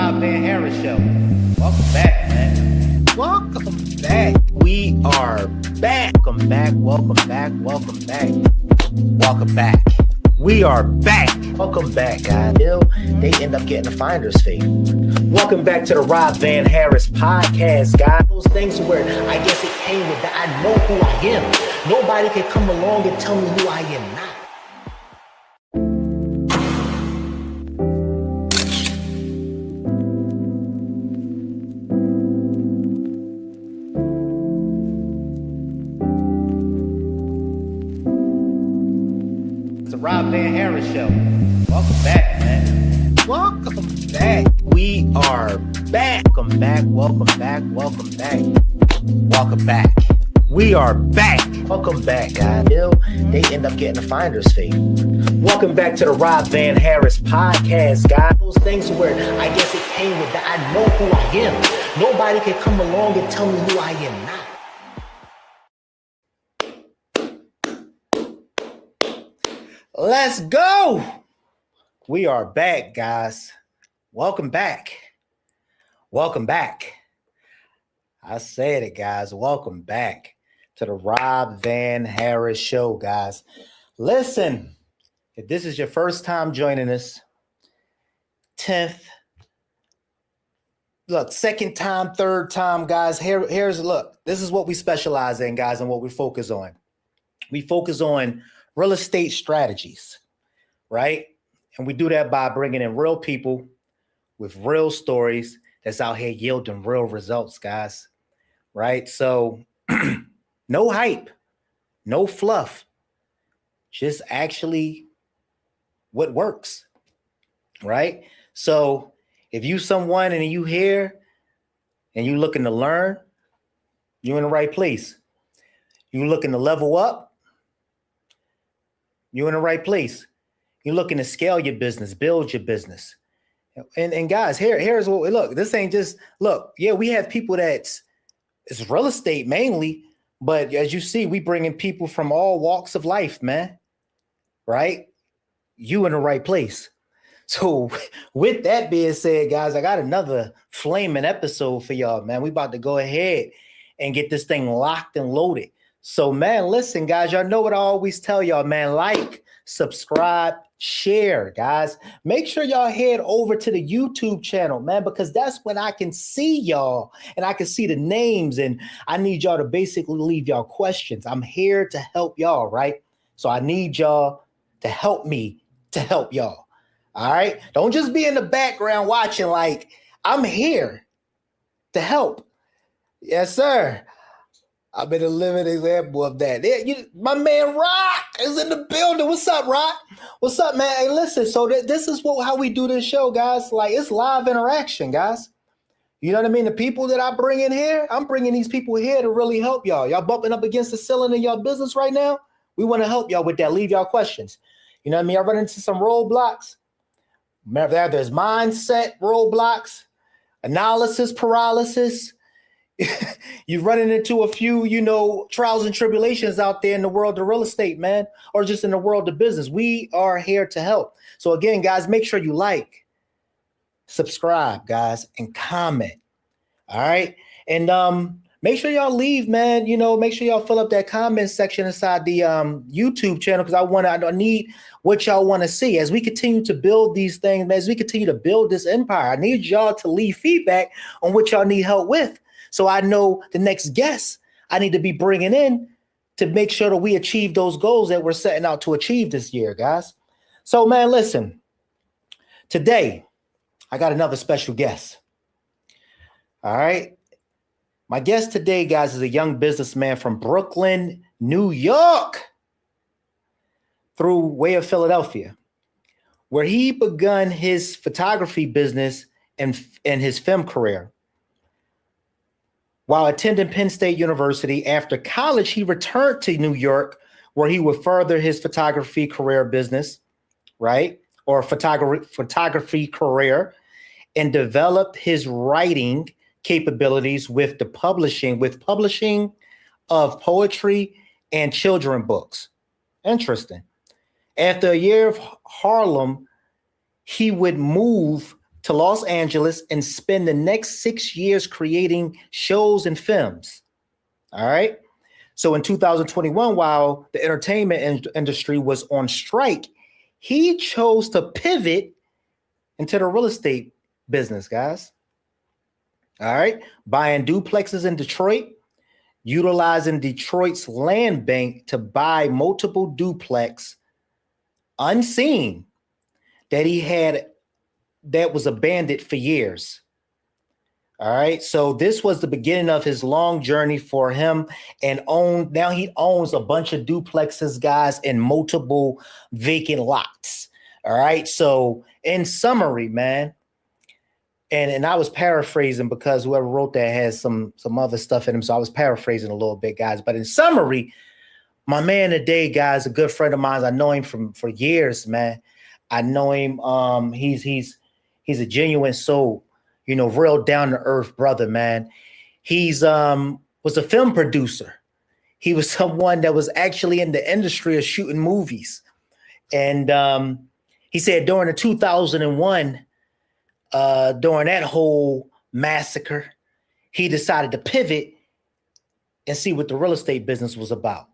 Rob Van Harris Show. Welcome back, man. Welcome back. We are back. Welcome back. Welcome back. Welcome back. Welcome back. We are back. Welcome back, guys. They end up getting a finder's fee. Welcome back to the Rob Van Harris podcast, guys. Those things where I guess it came with that. I know who I am. Nobody can come along and tell me who I am not. Rob Van Harris Show. Welcome back, man. Welcome back. We are back. Welcome back. Welcome back. Welcome back. Welcome back. We are back. Welcome back, guys. They end up getting a finder's fee. Welcome back to the Rob Van Harris podcast, guys. Those things where I guess it came with that. I know who I am. Nobody can come along and tell me who I am not. Let's go. We are back, guys. Welcome back. Welcome back. I said it, guys. Welcome back to the Rob Van Harris Show, guys. Listen, if this is your first time joining us, 10th, look, second time, third time, guys, here's look. This is what we specialize in, guys, and what we focus on. We focus on real estate strategies, right? And we do that by bringing in real people with real stories that's out here yielding real results, guys, right? So no hype, no fluff, just actually what works, right? So if you someone and you here and you looking to learn, you're in the right place. You looking to level up, you're in the right place. You're looking to scale your business, build your business. And guys, here's what we look. This ain't just, look, yeah, we have people it's real estate mainly, but as you see, we bring in people from all walks of life, man, right? You in the right place. So with that being said, guys, I got another flaming episode for y'all, man. We about to go ahead and get this thing locked and loaded. So, man, listen, guys, y'all know what I always tell y'all, man. Like, subscribe, share, guys. Make sure y'all head over to the YouTube channel, man, because that's when I can see y'all and I can see the names, and I need y'all to basically leave y'all questions. I'm here to help y'all, right? So I need y'all to help me to help y'all, all right? Don't just be in the background watching. Like, I'm here to help. Yes, sir. I've been a living example of that. My man Rock is in the building. What's up, Rock? What's up, man? Hey, listen, so this is how we do this show, guys. Like, it's live interaction, guys. You know what I mean? The people that I bring in here, I'm bringing these people here to really help y'all. Y'all bumping up against the ceiling in y'all business right now? We want to help y'all with that. Leave y'all questions. You know what I mean? I run into some roadblocks. There's mindset roadblocks, analysis paralysis. You're running into a few, trials and tribulations out there in the world of real estate, man, or just in the world of business. We are here to help. So again, guys, make sure you like, subscribe, guys, and comment. All right. And make sure y'all leave, man. Make sure y'all fill up that comment section inside the YouTube channel, because I need what y'all want to see as we continue to build these things, as we continue to build this empire. I need y'all to leave feedback on what y'all need help with. So I know the next guest I need to be bringing in to make sure that we achieve those goals that we're setting out to achieve this year, guys. So, man, listen, today I got another special guest. All right. My guest today, guys, is a young businessman from Brooklyn, New York, through way of Philadelphia, where he begun his photography business and his film career. While attending Penn State University, after college, he returned to New York, where he would further his photography career business, right? Or photography career, and developed his writing capabilities with publishing of poetry and children books. Interesting. After a year of Harlem, he would move to Los Angeles and spend the next 6 years creating shows and films. All right. So in 2021, while the entertainment industry was on strike, he chose to pivot into the real estate business, guys. All right. Buying duplexes in Detroit, utilizing Detroit's land bank to buy multiple duplex unseen that he had that was abandoned for years. All right. So this was the beginning of his long journey for him, and now he owns a bunch of duplexes, guys, in multiple vacant lots. All right. So in summary, man, and I was paraphrasing because whoever wrote that has some other stuff in him. So I was paraphrasing a little bit, guys. But in summary, my man today, guys, a good friend of mine. I know him for years, man. I know him. He's a genuine soul, real down to earth brother, man. He's was a film producer. He was someone that was actually in the industry of shooting movies. And he said during the 2001, during that whole massacre, he decided to pivot and see what the real estate business was about.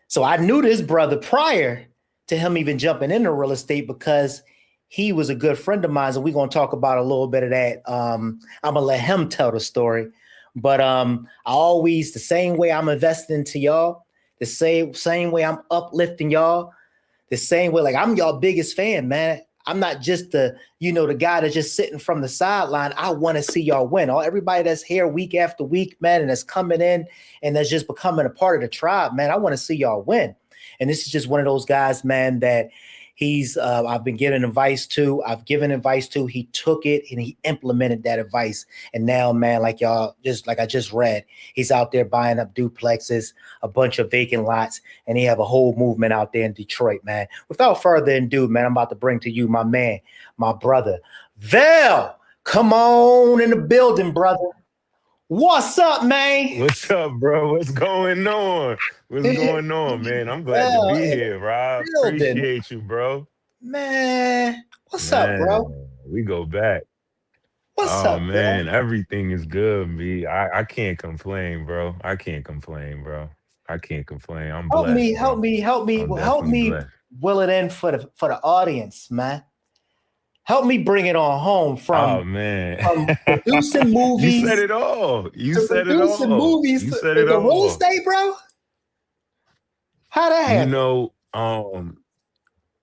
So I knew this brother prior to him even jumping into real estate because he was a good friend of mine. And we're going to talk about a little bit of that. I'm going to let him tell the story. But I always, the same way I'm investing into y'all, the same way I'm uplifting y'all, the same way, like I'm y'all biggest fan, man. I'm not just the guy that's just sitting from the sideline. I want to see y'all win. Everybody that's here week after week, man, and that's coming in and that's just becoming a part of the tribe, man. I want to see y'all win. And this is just one of those guys, man, that I've been giving advice to. I've given advice to. He took it and he implemented that advice. And now, man, like I just read, he's out there buying up duplexes, a bunch of vacant lots, and he have a whole movement out there in Detroit, man. Without further ado, man, I'm about to bring to you my man, my brother, Val. Come on in the building, brother. What's up, man? What's up, bro? What's going on? What's going on, man? I'm glad to be here, Rob. Appreciate you, bro. Man, what's up, bro? We go back. What's up, man? Bro? Everything is good, me. I can't complain, bro. I can't complain, bro. I can't complain. I'm blessed. Help me will it in for the audience, man. Help me bring it on home from producing movies. You said it all. You said it all. Producing movies. You said it all. Real estate, bro. How that happen?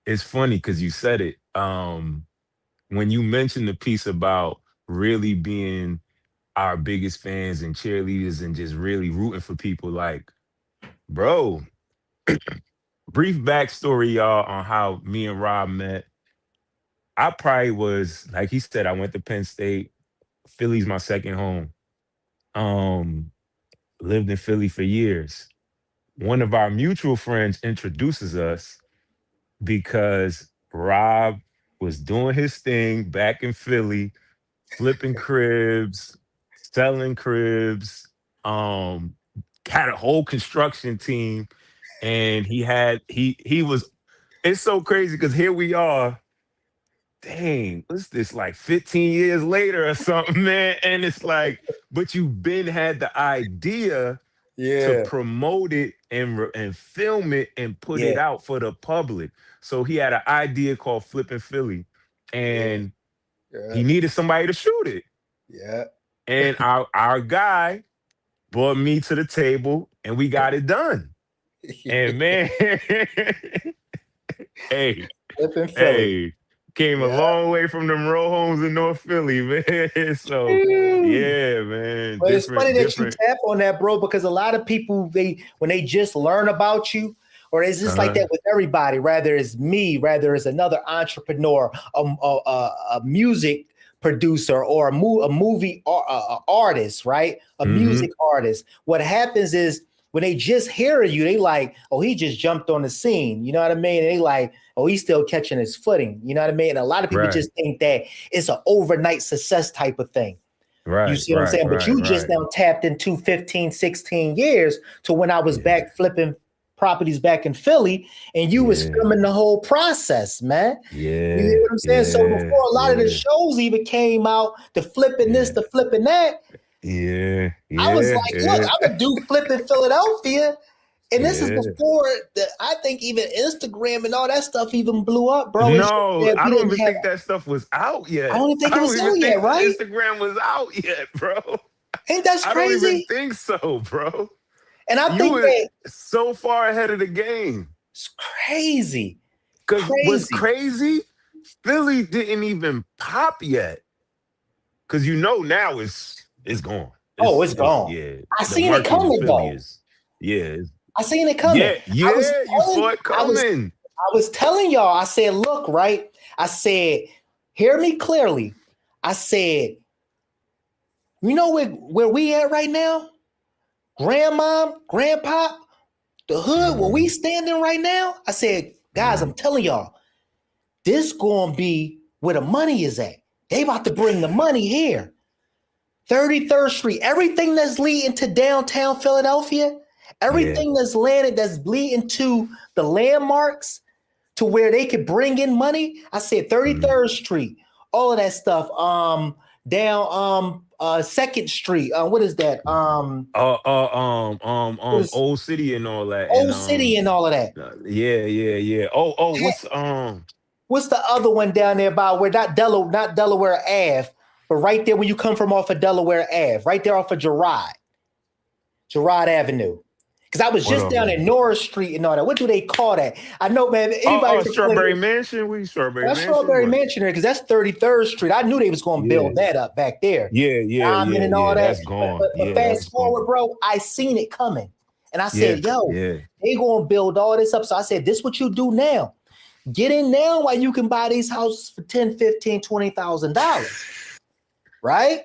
It's funny because you said it. When you mentioned the piece about really being our biggest fans and cheerleaders and just really rooting for people, like, bro, brief backstory, y'all, on how me and Rob met. I probably was, like he said, I went to Penn State. Philly's my second home. Lived in Philly for years. One of our mutual friends introduces us because Rob was doing his thing back in Philly, flipping cribs, selling cribs, had a whole construction team. And he was, it's so crazy because here we are, dang, what's this, like 15 years later or something, man? And it's like, but you've had the idea to promote it and film it and put it out for the public. So he had an idea called Flipping Philly, and he needed somebody to shoot it. Yeah. And our guy brought me to the table, and we got it done. And man, Flipping Philly. Came a long way from them row homes in North Philly, man. So, yeah, man. But it's funny that you tap on that, bro, because a lot of people, when they just learn about you, or it's just like that with everybody, rather it's me, rather it's another entrepreneur, a music producer, or a movie artist, right? A music artist. What happens is, when they just hear you, they like, oh, he just jumped on the scene. You know what I mean? And they like, oh, he's still catching his footing. You know what I mean? And a lot of people just think that it's an overnight success type of thing. Right. You see what I'm saying? But you just now tapped into 15, 16 years to when I was back flipping properties back in Philly, and you was Yeah. filming the whole process, man. You Yeah. hear what I'm saying? So Yeah. before a lot of the Yeah. shows even came out, the flipping this, Yeah. the flipping that, Yeah. I was Yeah. like, look, Yeah. I'm gonna do flipping Philadelphia. And this is Yeah. before I think even Instagram and all that stuff even blew up, bro. It's just No, that I we don't didn't even have. think that stuff was out I yet. don't even I think it don't was even out yet, think the right? Instagram was out yet, bro. Ain't that I don't even crazy? think so, bro. And I You think were that so far ahead of the game. it's crazy, Cause what's crazy. crazy, Philly didn't even pop yet. Cause now it's gone. Oh, it's It's gone. yeah. I The seen it market in coming Philly though. is yeah. I seen it coming. Yeah, yeah, you saw it I was coming. I was telling y'all, I said, look, right? I said, hear me clearly. I said, you know where we at right now? Grandma, grandpa, the hood where we Mhm. standing right now. I said, guys, I'm Mhm. telling y'all, this gonna be where the money is at. They about to bring the money here. 33rd Street, everything that's leading to downtown Philadelphia, Yeah. everything that's landed, that's leading to the landmarks to where they could bring in money. I said Mhm. 33rd Street, all of that stuff. Down 2nd Street. What is that? What is Old City and all that, and Old City and all of that. yeah, yeah, yeah. What's What's the other one down there by where not Delaware Ave, but right there when you come from off of Delaware Ave, right there off of Gerard Avenue. Because I was what just down at Norris Street and all that. What do they call that? I know, man. Anybody can play Strawberry it. Mansion? We Strawberry That's Mansion? Strawberry What? Mansion there because that's 33rd Street. I knew they was going to Yeah, build that up back there. yeah, yeah, Diamond yeah, and all yeah. that. That's But, gone. but, but Yeah, fast that's forward, gone. bro, I seen it coming. And I Yeah, said, yo, yeah, they going to build all this up. So I said, this what you do now. Get in now while you can buy these houses for 10, 15, $20,000. Right?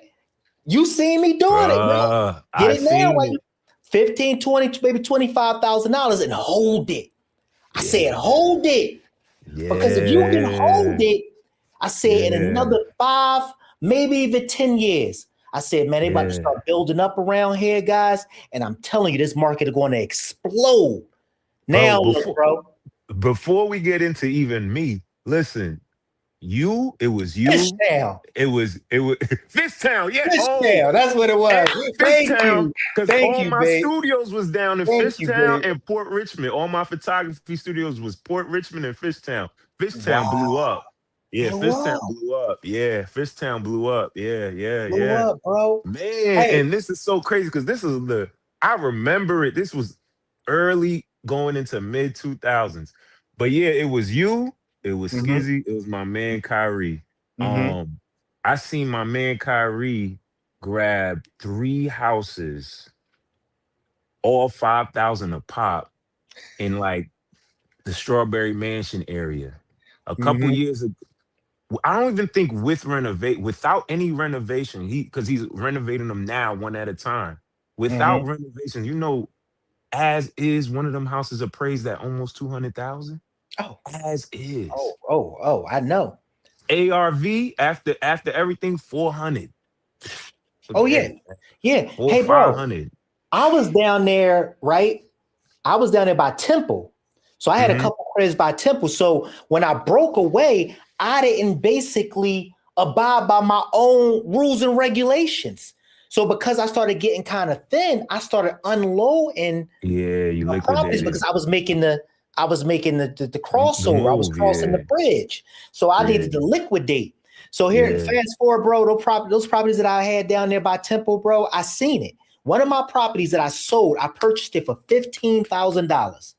You seen me doing it, man. bruh. Get I it now seen while you it. 15, 20, maybe $25,000 and hold it. I said, Yeah, hold it. Because if you can hold yeah, it, I said in yeah, another 5, maybe even 10 years, I said, man, they about to yeah, start building up around here, guys. And I'm telling you, this market is going to explode. bro. Now, look, bro, Before we get into even me, listen. It was fish you. down. It was Fishtown. Yeah. Fish down. That's what it was. Thank Fishtown, you. because Thank all you, my babe. studios was down in Thank you, Fishtown babe. and Port Richmond. All my photography studios was Port Richmond and Fishtown. Fishtown Wow. blew up. Yeah, It Fishtown was. blew up. Yeah, Fishtown blew up. Yeah, yeah, Blew yeah. up, bro. Man, Hey. and this is so crazy because I remember it. This was early going into mid 2000s. But yeah, it was you, it was Mm-hmm. Skizzy, it was my man Kyrie. Mm-hmm. I seen my man Kyrie grab 3 houses, all 5,000 a pop in like the Strawberry Mansion area. A couple Mm-hmm. years ago, I don't even think without any renovation, because he's renovating them now one at a time. Without Mm-hmm. renovation, as is one of them houses appraised at almost 200,000. Oh, As is. I know. ARV after everything 400. Oh, yeah. Forget it. Yeah. Four Hey, five bro, hundred. I was down there, right? I was down there by Temple. So I had a Mm-hmm. couple credits by Temple. So when I broke away, I didn't basically abide by my own rules and regulations. So because I started getting kind of thin, I started unloading Yeah, you properties liquidated because I was making the the crossover. I was move. crossing the Yeah, bridge. So I yeah, needed to liquidate. So here, yeah. fast forward, bro, those properties that I had down there by Temple, bro, I seen it. One of my properties that I sold, I purchased it for $15,000.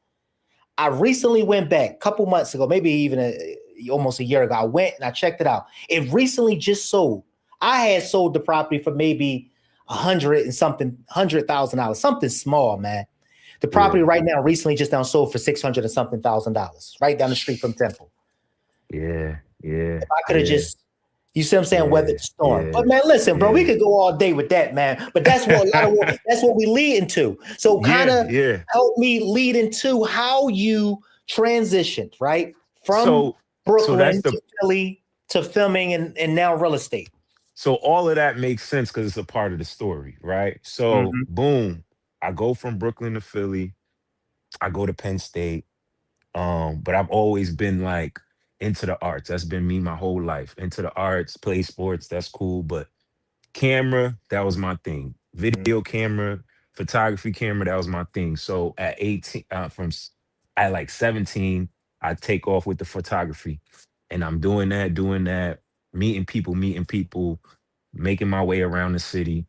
I recently went back a couple months ago, maybe even almost a year ago. I went and I checked it out. It recently just sold. I had sold the property for maybe 100,000 dollars, something small, man. The Yeah, property right now recently just down sold for 600 and something thousand dollars, right down the street from Temple. yeah, yeah, If I could have yeah, just, you see what I'm saying, yeah, weathered the storm. yeah, But man, listen, bro, we yeah. could go all day with that, man. But that's what a lot of that's what we lead into. So kind Yeah, of yeah. help me lead into how you transitioned, right? From So so that's Brooklyn the to Philly to filming and now real estate. so all of that makes sense because it's a part of the story, right? So Mm-hmm. boom, I go from Brooklyn to Philly. I go to Penn State. But I've always been like into the arts. That's been me my whole life. Into the arts, play sports, that's cool. But camera, that was my thing. Mm. Video camera, photography camera, that was my thing. So at 18, at like 17, I take off with the photography. And I'm doing that, meeting people, making my way around the city.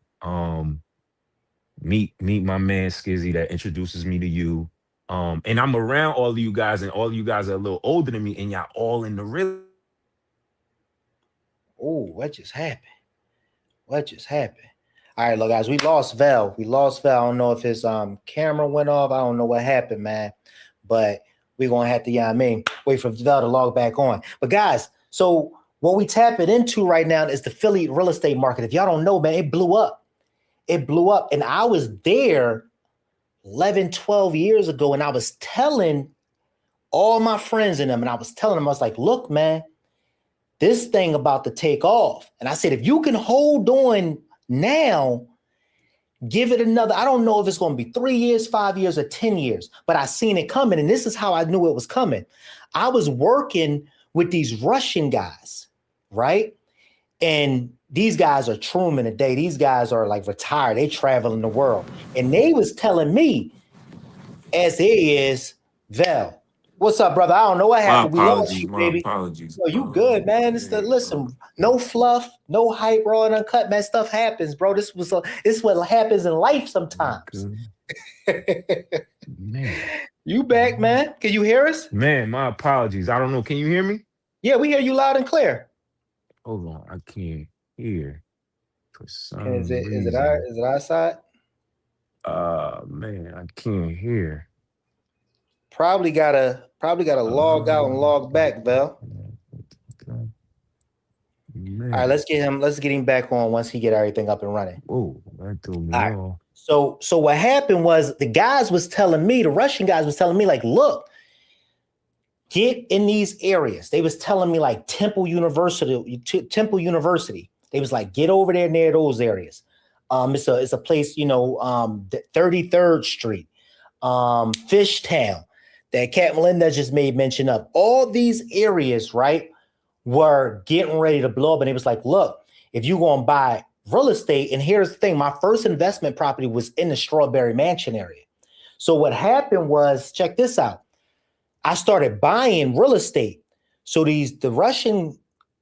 Meet my man Skizzy that introduces me to you. And I'm around all of you guys, and all of you guys are a little older than me, and y'all all in the real. Oh, what just happened? What just happened? All right, look, guys, we lost Val. We lost Val. I don't know if his camera went off. I don't know what happened, man. But we're gonna have to, yeah, I mean, wait for Val to log back on. But guys, so what we tapping into right now is the Philly real estate market. If y'all don't know, man, it blew up. It blew up. And I was there 11, 12 years ago, and I was telling all my friends in them, and I was telling them, I was like, look, man, this thing about to take off. And I said, if you can hold on now, give it another, I don't know if it's going to be 3 years, 5 years, or 10 years, but I seen it coming. And this is how I knew it was coming. I was working with these Russian guys, right? And these guys are Truman today. These guys are like retired. They travel in the world. And they was telling me, as it is, Vel, what's up, brother? I don't know what happened. We lost you, baby. My apologies. Yo, you good, man. It's the listen, no fluff, no hype, raw and uncut, man. Stuff happens, bro. This is what happens in life sometimes. Man. You back, man? Can you hear us? Man, my apologies. I don't know. Can you hear me? Yeah, we hear you loud and clear. Hold on, I can't hear for some Is it reason. our side? Man, I can't hear. Probably gotta log out and log back, Vel. Man. All right, let's get him back on once he get everything up and running. Oh, that threw me All off. right. So what happened was the Russian guys was telling me, like, look, get in these areas. They was telling me like Temple University. They was like, get over there near those areas. It's a place, 33rd Street, Fishtown, that Cat Melinda just made mention of. All these areas, right, were getting ready to blow up. And it was like, look, if you're going to buy real estate, and here's the thing, my first investment property was in the Strawberry Mansion area. So what happened was, check this out. I started buying real estate. So the Russian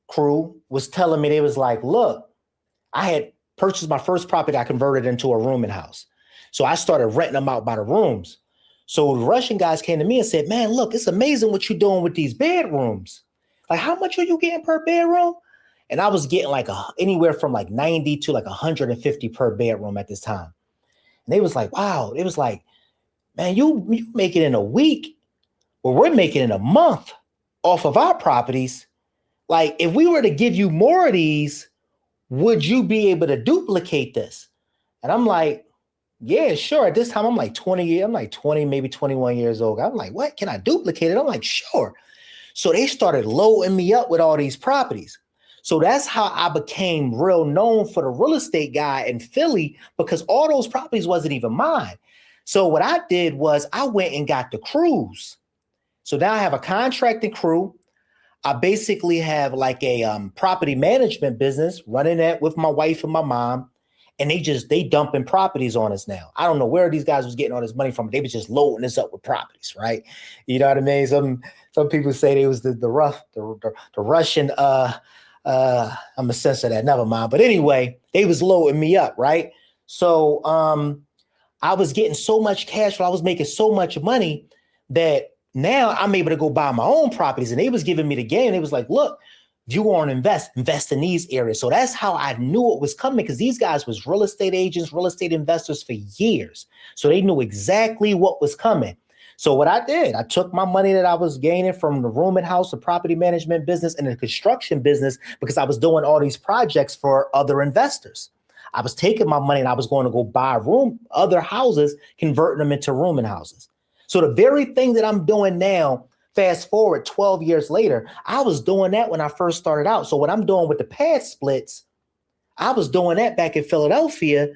crew was telling me, they was like, look, I had purchased my first property. I converted into a rooming house. So I started renting them out by the rooms. So the Russian guys came to me and said, man, look, it's amazing what you're doing with these bedrooms. Like, how much are you getting per bedroom? And I was getting like anywhere from like 90 to like 150 per bedroom at this time. And they was like, wow. It was like, man, you make it in a week. Well, we're making it in a month off of our properties. Like, if we were to give you more of these, would you be able to duplicate this? And I'm like, yeah, sure. At this time, I'm like 20, maybe 21 years old. I'm like, what? Can I duplicate it? I'm like, sure. So they started loading me up with all these properties. So that's how I became real known for the real estate guy in Philly, because all those properties wasn't even mine. So what I did was I went and got the crews. So now I have a contracting crew. I basically have like a property management business running that with my wife and my mom. And they dumping properties on us now. I don't know where these guys was getting all this money from. They was just loading us up with properties, right? You know what I mean? Some people say they was the Russian. I'm a censor that. Never mind. But anyway, they was loading me up, right? So I was getting so much cash flow. I was making so much money that now I'm able to go buy my own properties. And they was giving me the game. They was like, look, if you want to invest in these areas. So that's how I knew it was coming, because these guys was real estate agents, real estate investors for years. So they knew exactly what was coming. So what I did, I took my money that I was gaining from the rooming house, the property management business, and the construction business, because I was doing all these projects for other investors. I was taking my money and I was going to go buy other houses, converting them into rooming houses. So the very thing that I'm doing now, fast forward 12 years later, I was doing that when I first started out. So what I'm doing with the pad splits, I was doing that back in Philadelphia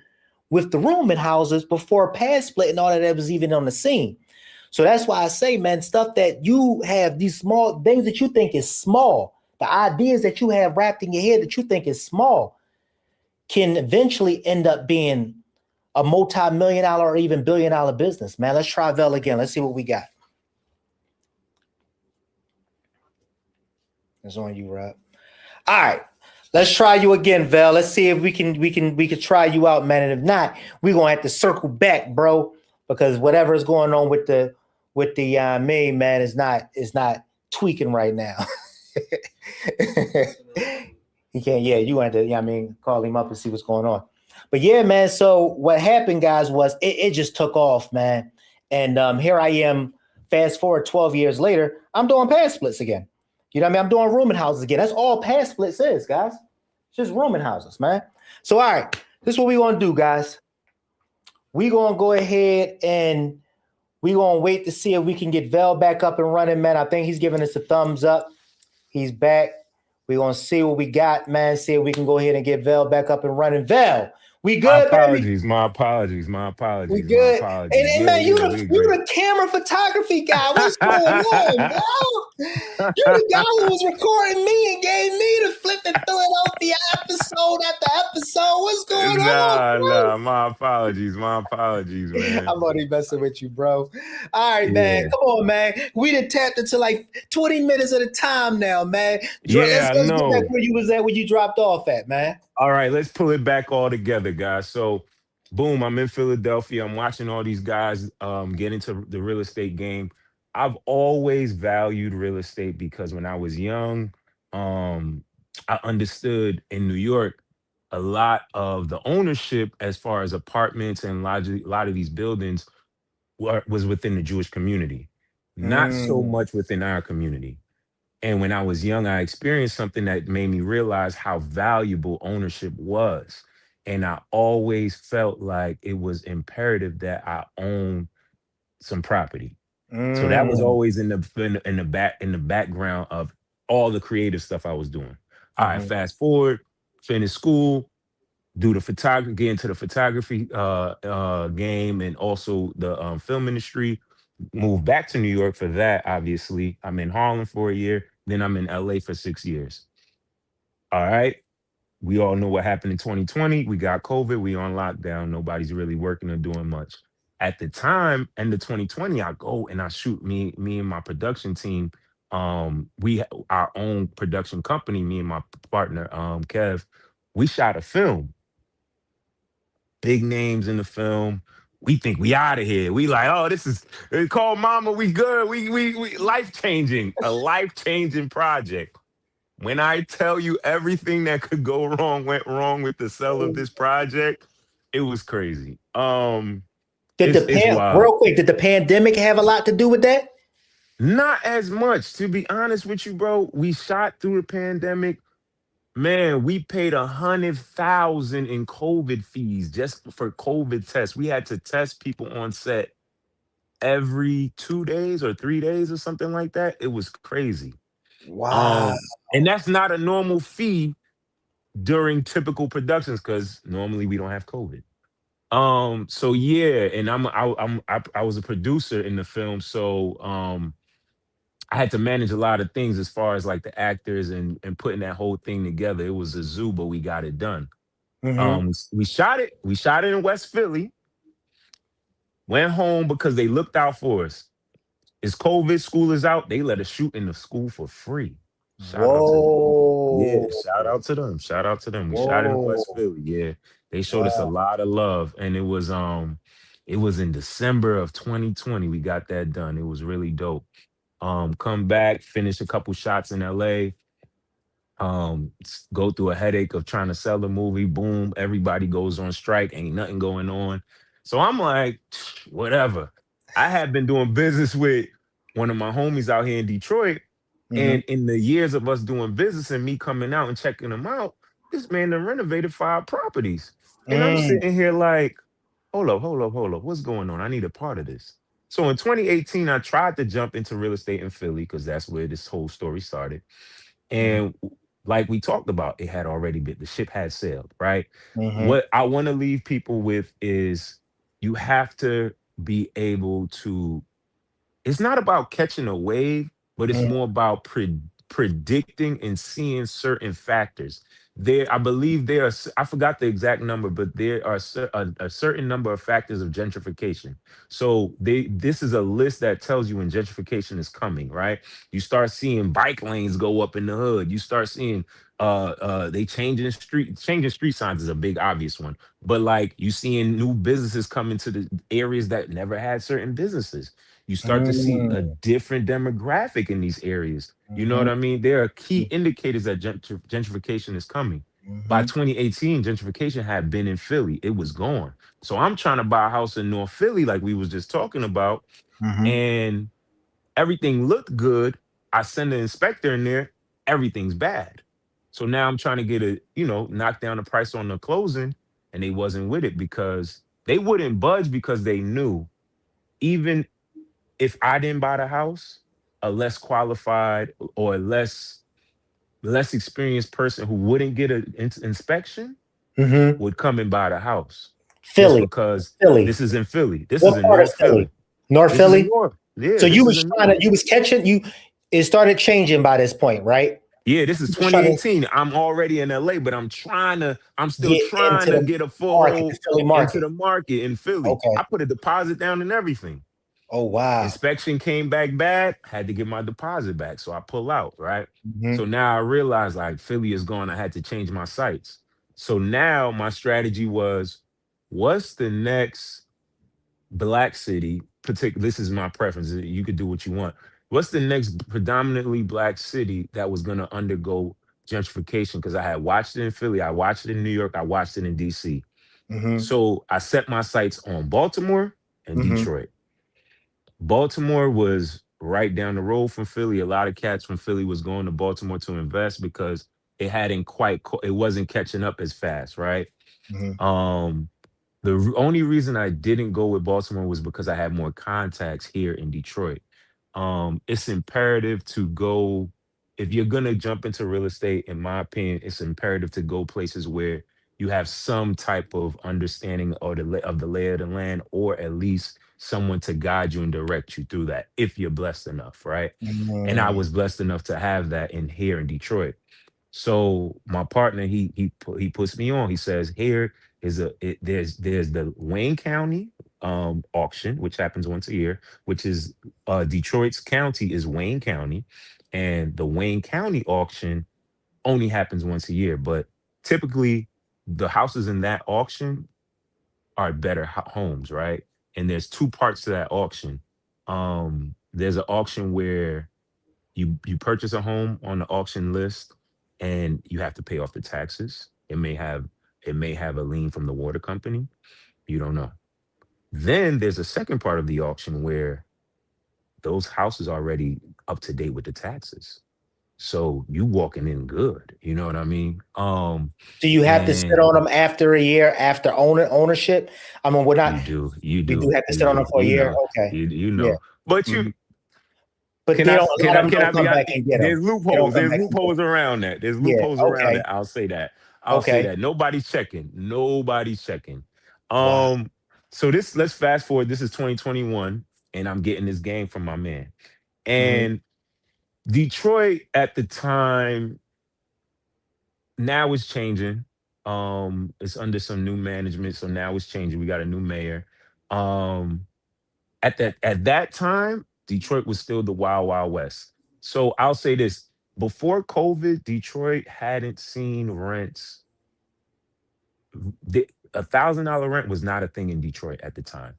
with the rooming houses before pad split and all of that was even on the scene. So that's why I say, man, stuff that you have, these small things that you think is small, the ideas that you have wrapped in your head that you think is small, can eventually end up being a multi-million dollar or even billion-dollar business, man. Let's try Vel again. Let's see what we got. It's on you, Rob. All right. Let's try you again, Vel. Let's see if we can try you out, man. And if not, we're gonna have to circle back, bro, because whatever is going on with the me, man, is not tweaking right now. He can't. Yeah, you want to. Yeah, I mean, call him up and see what's going on. But yeah, man. So what happened, guys, was it just took off, man. And here I am. Fast forward 12 years later, I'm doing pad splits again. You know what I mean? I'm doing rooming houses again. That's all pad splits is, guys. It's just rooming houses, man. So all right, this is what we gonna do, guys. We gonna go ahead and we gonna wait to see if we can get Vel back up and running, man. I think he's giving us a thumbs up. He's back. We're gonna see what we got, man. See if we can go ahead and get Vel back up and running. Vel, we My good, baby? apologies. My apologies. My We apologies. My good. apologies. And Yeah, man, you yeah, the we you great. the camera photography guy. What's going on, bro? You the guy who was recording me and gave me the flipping Philadelphia episode after episode. What's going on, Nah, bro? nah. My apologies. My apologies, man. I'm only messing with you, bro. All right, man. Yeah. Come on, man. We done tapped into like 20 minutes at a time now, man. Yeah, I Let's get back know. where you was at, where you dropped off at, man. All right, let's pull it back all together, guys. So, boom, I'm in Philadelphia. I'm watching all these guys get into the real estate game. I've always valued real estate because when I was young, um, I understood in New York a lot of the ownership as far as apartments and a lot of these buildings was within the Jewish community, not so Mm, much within our community. And when I was young, I experienced something that made me realize how valuable ownership was. And I always felt like it was imperative that I own some property. So that was mm, always in the background of all the creative stuff I was doing. All right, mhm, fast forward, finish school, do the photography, get into the photography game, and also the film industry. Moved back to New York for that. Obviously, I'm in Harlem for a year. Then I'm in LA for 6 years. All right. We all know what happened in 2020. We got COVID. We on lockdown. Nobody's really working or doing much. At the time, end of 2020, I go and I shoot me and my production team. Our own production company. Me and my partner, Kev. We shot a film, big names in the film. We think we out of here. We like, oh, this is call mama. We good. We life changing, a life changing project. When I tell you everything that could go wrong went wrong with the sale of mm. this project, it was crazy. Did the It's pan wild. real quick? Did the pandemic have a lot to do with that? Not as much, to be honest with you, bro. We shot through the pandemic. Man, we paid 100,000 in COVID fees just for COVID tests. We had to test people on set every 2 days or 3 days or something like that. It was crazy. Wow. Um, and that's not a normal fee during typical productions because normally we don't have COVID. So yeah, and I was a producer in the film, so I had to manage a lot of things as far as like the actors and putting that whole thing together. It was a zoo, but we got it done. Mm-hmm. We shot it. We shot it in West Philly. Went home because they looked out for us. It's COVID, school is out. They let us shoot in the school for free. Shout out to them. Yeah, Whoa. shout out to them. Shout out to them. We shot it in West Whoa. Philly. Yeah. They showed us a Wow. lot of love. And it was in December of 2020. We got that done. It was really dope. Come back, finish a couple shots in LA, go through a headache of trying to sell the movie. Boom, everybody goes on strike, ain't nothing going on. So I'm like, whatever. I had been doing business with one of my homies out here in Detroit, Mm-hmm. and in the years of us doing business and me coming out and checking them out, this man done renovated 5 properties. And I'm Mm, sitting here like, hold up, what's going on? I need a part of this. So in 2018, I tried to jump into real estate in Philly because that's where this whole story started. mm, And like we talked about, it had already been, the ship had sailed, right? mm-hmm. What I want to leave people with is you have to be able to it's not about catching a wave, but it's Mhm. more about predicting and seeing certain factors. There, I believe there are, I forgot the exact number, but there are a certain number of factors of gentrification. So this is a list that tells you when gentrification is coming, right? You start seeing bike lanes go up in the hood. You start seeing they changing street signs is a big obvious one. But like you seeing new businesses come into the areas that never had certain businesses. You start to see a Mm. different demographic in these areas. You know what Mhm. I mean? There are key indicators that gentrification is coming. By Mhm. 2018, gentrification had been in Philly. It was gone. So I'm trying to buy a house in North Philly, like we was just talking about, Mhm. and everything looked good. I send the inspector in there, everything's bad. So now I'm trying to get knock down the price on the closing, and they wasn't with it because they wouldn't budge because they knew even if I didn't buy the house, a less qualified or less experienced person who wouldn't get an inspection Mhm. would come and buy the house just Philly, because Philly. this is in Philly. This is What in part of North Philly? Philly. North This is in Philly. North. Yeah, So this you is was in trying to, North. you was catching you. It started changing by this point, right? Yeah, this is You was trying to 2018. I'm already in LA, but I'm still get trying into to the get a market, the foothold Philly into market. the market in Philly. Okay. I put a deposit down and everything. Oh wow. Inspection came back bad, had to get my deposit back. So I pull out, right? So Mhm. now I realized like Philly is gone. I had to change my sites. So now my strategy was what's the next black city? Particular, this is my preference. You could do what you want. What's the next predominantly black city that was going to undergo gentrification? Because I had watched it in Philly, I watched it in New York, I watched it in DC. Mhm. So I set my sights on Baltimore and Mhm. Detroit. Baltimore was right down the road from Philly. A lot of cats from Philly was going to Baltimore to invest because it wasn't catching up as fast, right? Mhm. Um, the only reason I didn't go with Baltimore was because I had more contacts here in Detroit. It's imperative to go if you're gonna jump into real estate. In my opinion, it's imperative to go places where you have some type of understanding of the lay of the land, or at least someone to guide you and direct you through that. If you're blessed enough, right? And I Mhm. was blessed enough to have that in here in Detroit. So my partner, he puts me on. He says, "Here is there's the Wayne County auction, which happens once a year, which is Detroit's county is Wayne County, and the Wayne County auction only happens once a year. But typically, the houses in that auction are better homes, right? And there's two parts to that auction. There's an auction where you purchase a home on the auction list and you have to pay off the taxes. It may have a lien from the water company. You don't know. Then there's a second part of the auction where those houses are already up to date with the taxes. So you walking in good. You know what I mean? Do you have to sit And on them after a year after ownership? I mean, we're not. you do, you We do do, have to you sit on them do, for a year. Okay. you Yeah. know. But Mhm. you But Can they I don't. A can lot I of them can I don't be come I, back and get them. there's They don't loopholes. come There's back and get loopholes around that. There's them. Yeah. loopholes around Okay. that. I'll say that. I'll say Okay. that. Nobody's checking. Nobody's checking. Wow. Um, so let's fast forward. This is 2021, and I'm getting this game from my man. Mhm. And Detroit at the time, now it's changing. It's under some new management, so now it's changing. We got a new mayor. Um, at that time, Detroit was still the wild wild west. So I'll say this: before COVID, Detroit hadn't seen rents. $1,000 rent was not a thing in Detroit at the time.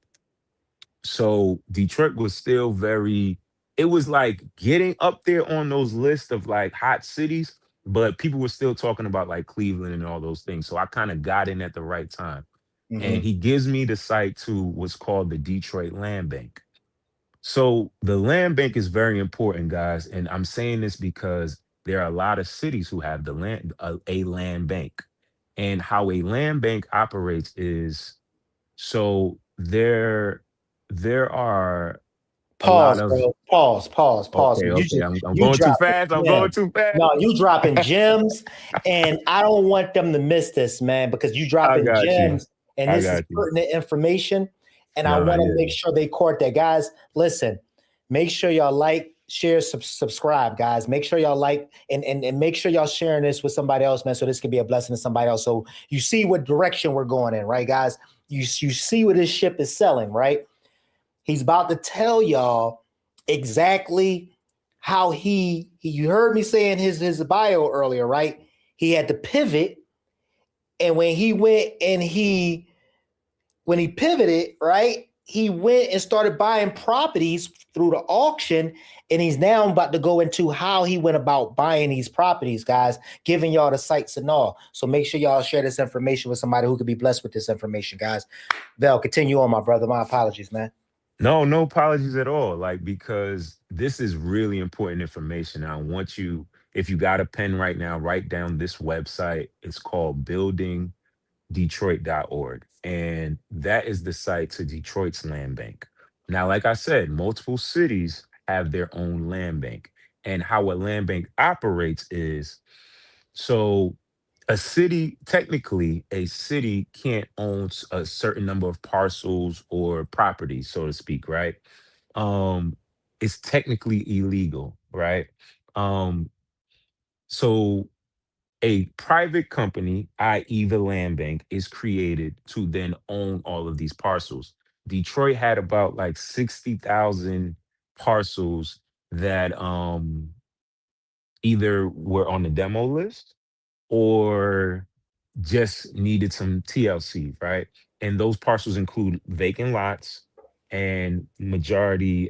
So Detroit was still very. It was like getting up there on those lists of like hot cities, but people were still talking about like Cleveland and all those things. So I kind of got in at the right time. And Mhm. he gives me the site to what's called the Detroit Land Bank. So the land bank is very important, guys, and I'm saying this because there are a lot of cities who have a land bank, and how a land bank operates is so there are a lot Pause, of bro. Pause. Pause. Pause. okay, okay, I'm You going too dropping fast. I'm going gems. too fast. No, you dropping gems, and I don't want them to miss this, man, because you I dropping got you. gems, and I this is got you. pertinent information, and I Nah, want to yeah, make sure they court that, guys. Listen, Make sure y'all like, share, subscribe, guys. Make sure y'all like and make sure y'all sharing this with somebody else, man. So this can be a blessing to somebody else. So you see what direction we're going in, right, guys? You see what this ship is selling, right? He's about to tell y'all exactly how he you heard me saying his bio earlier, right? He had to pivot, and when he went and when he pivoted, right, he went and started buying properties through the auction. And he's now about to go into how he went about buying these properties, guys, giving y'all the sites and all. So make sure y'all share this information with somebody who could be blessed with this information, guys. Val, continue on, my brother. My apologies, man. No, no apologies at all. Like, because this is really important information. I want you, if you got a pen right now, write down this website. It's called buildingdetroit.org. And that is the site to Detroit's land bank. Now, like I said, multiple cities have their own land bank. And how a land bank operates is, so a city, technically, a city can't own a certain number of parcels or properties, so to speak, right? Um, it's technically illegal, right? Um, so a private company, i.e., the land bank, is created to then own all of these parcels. Detroit had about like 60,000 parcels that either were on the demo list or just needed some TLC, right? And those parcels include vacant lots and majority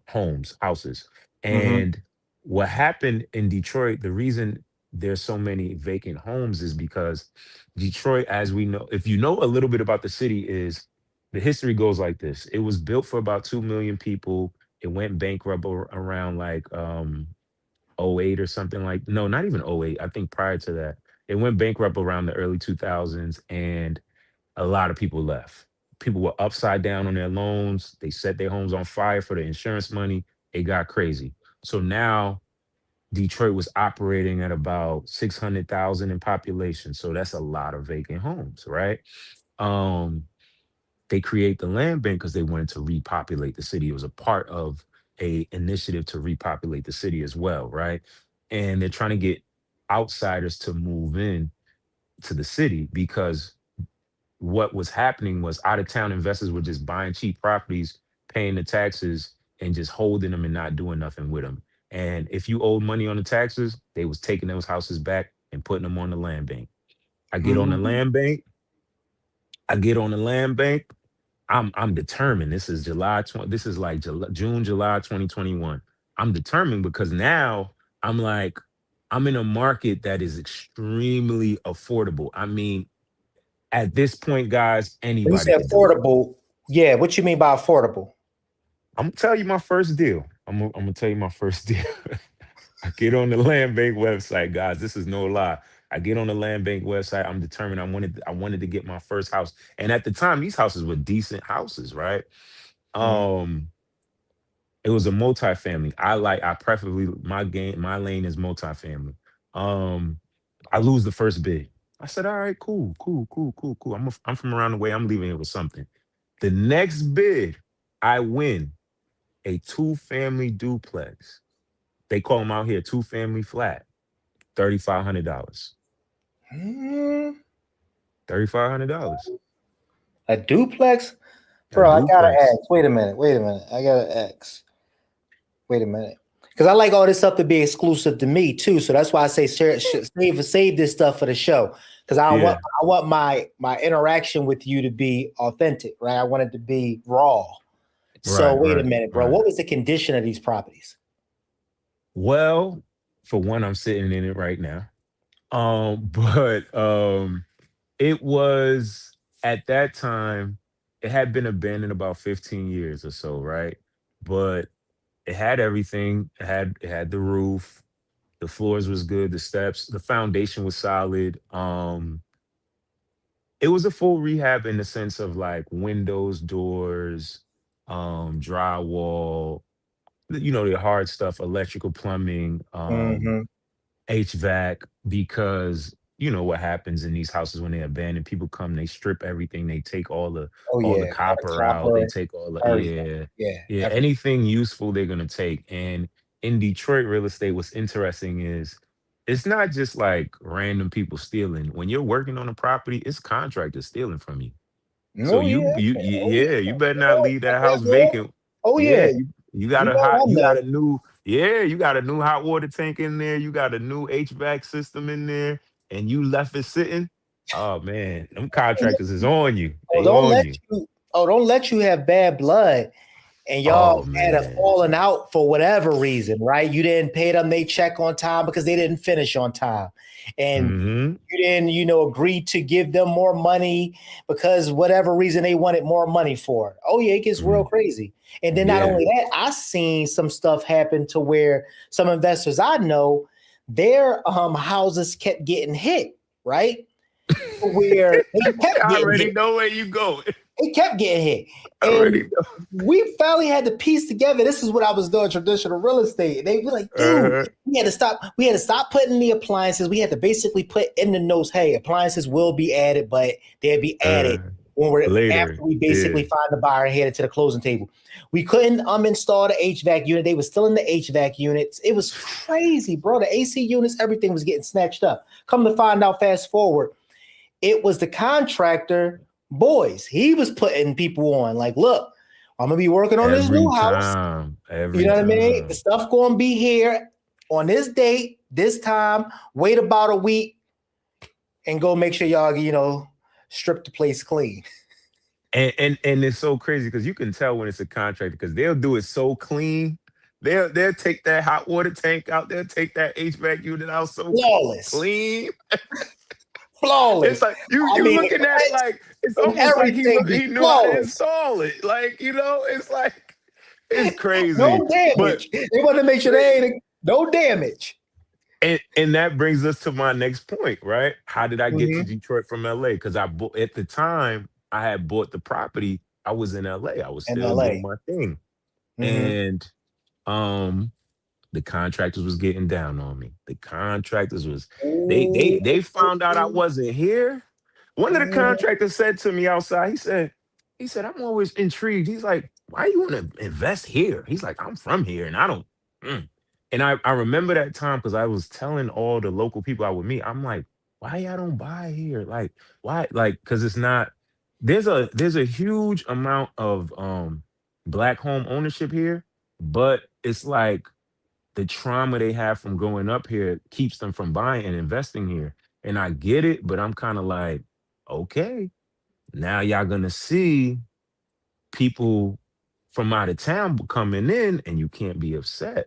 homes, houses. Mm-hmm. And what happened in Detroit, the reason there's so many vacant homes is because Detroit, as we know, if you know a little bit about the city, is the history goes like this. It was built for about 2 million people. It went bankrupt around like '08 or something, like, no, not even '08. I think prior to that. It went bankrupt around the early 2000s, and a lot of people left. People were upside down on their loans. They set their homes on fire for the insurance money. It got crazy. So now Detroit was operating at about 600,000 in population. So that's a lot of vacant homes, right? Um, they create the land bank because they wanted to repopulate the city. It was a part of a initiative to repopulate the city as well, right? And they're trying to get outsiders to move in to the city because what was happening was out of town investors were just buying cheap properties, paying the taxes, and just holding them and not doing nothing with them. And if you owed money on the taxes, they was taking those houses back and putting them on the land bank. I get on the Mm-hmm. land bank. I get on the land bank. I'm determined. This is July 20, this is like June, July 2021. I'm determined because now I'm like, I'm in a market that is extremely affordable. I mean, at this point, guys, When you anybody say could do it. affordable, yeah, what you mean by affordable? I'm gonna tell you my first deal. I'm gonna tell you my first deal. I get on the land bank website, guys. This is no lie. I get on the land bank website. I'm determined. I wanted to get my first house. And at the time, these houses were decent houses, right? Mm-hmm. Um, it was a multifamily. I preferably, my lane is multifamily. Um, I lose the first bid. I said, all right, cool, cool, cool, cool, cool. I'm from around the way. I'm leaving here with something. The next bid, I win a two-family duplex. They call them out here two-family flat, $3,500. Mm-hmm. $3,500. A duplex? A Bro, I gotta duplex. ask. Wait a minute. Wait a minute. I gotta ask. Wait a minute. Because I like all this stuff to be exclusive to me too. So that's why I say save this stuff for the show. Because Yeah. I want my interaction with you to be authentic, right? I want it to be raw. So Right, wait a right, minute, bro. right. What was the condition of these properties? Well, for one, I'm sitting in it right now. But it was at that time, it had been abandoned about 15 years or so, right? But it had everything. It had the roof, the floors was good, the steps, the foundation was solid. It was a full rehab in the sense of like windows, doors, drywall, the hard stuff, electrical, plumbing, Mm-hmm. HVAC, because you know what happens in these houses when they abandon. People come, they strip everything, they take Oh all the yeah, all the copper out, they copper, take all the everything. yeah, Yeah, yeah, everything. anything useful they're gonna take. And in Detroit real estate, what's interesting is it's not just like random people stealing. When you're working on a property, it's contractors stealing from you. So Oh yeah, oh yeah, you better not yeah, leave I that bet, house bro. vacant. Oh Yeah, yeah, you got you a know hot I you got know. a new yeah, you got a new hot water tank in there, you got a new HVAC system in there, and you left it sitting. Oh man, them contractors is on you. Oh, They on you. don't let you have bad blood and y'all Oh had a man. falling out for whatever reason, right? You didn't pay them they check on time because they didn't finish on time. And Mm-hmm. you didn't, agree to give them more money because whatever reason they wanted more money for it. Oh yeah, it gets real Mm, crazy. And then not yeah. only that, I seen some stuff happen to where some investors I know, their houses kept getting hit, right? Where they kept I getting already hit. know where you going. It kept getting hit. I And already know. we finally had to piece together. This is what I was doing traditional real estate. And they were like, dude, Uh-huh. we had to stop putting the appliances. We had to basically put in the notes, hey, appliances will be added, but they'll be added Uh when we're after later. we Yeah. basically find the buyer and headed to the closing table. We couldn't install the HVAC unit. They were still in the HVAC units. It was crazy, bro. The AC units, everything was getting snatched up. Come to find out, fast forward, it was the contractor boys. He was putting people on like, look, I'm gonna be working on this Every new house. time. You Every know what I mean? The time. stuff gonna be here on this date, this time. Wait about a week and go make sure y'all, strip the place clean. And it's so crazy because you can tell when it's a contractor because they'll do it so clean. They'll take that hot water tank out. They'll take that HVAC unit out so Flawless, clean. It's flawless. like you I you mean, the looking at it cuts like it's and almost like everything be he knew how to flawless. install it. Like it's like it's crazy. No But damage. They want to make sure they ain't no damage. and that brings us to my next point, right? How did I get to Mm-hmm. Detroit from LA? Because I bought at the time I had bought the property. I was in LA. I was In still doing LA. my thing. Mm-hmm. And um the contractors was getting down on me. The contractors was Ooh, they found out I wasn't here. One of the ooh. contractors said to me outside, he said, I'm always intrigued. He's like, why you want to invest here? He's like, I'm from here and I don't mm. And I remember that time because I was telling all the local people I would meet, I'm like, why y'all don't buy here? Like, why? Like, because it's not there's a huge amount of black home ownership here, but it's like the trauma they have from growing up here keeps them from buying and investing here. And I get it, but I'm kind of like, okay, now y'all gonna see people from out of town coming in and you can't be upset.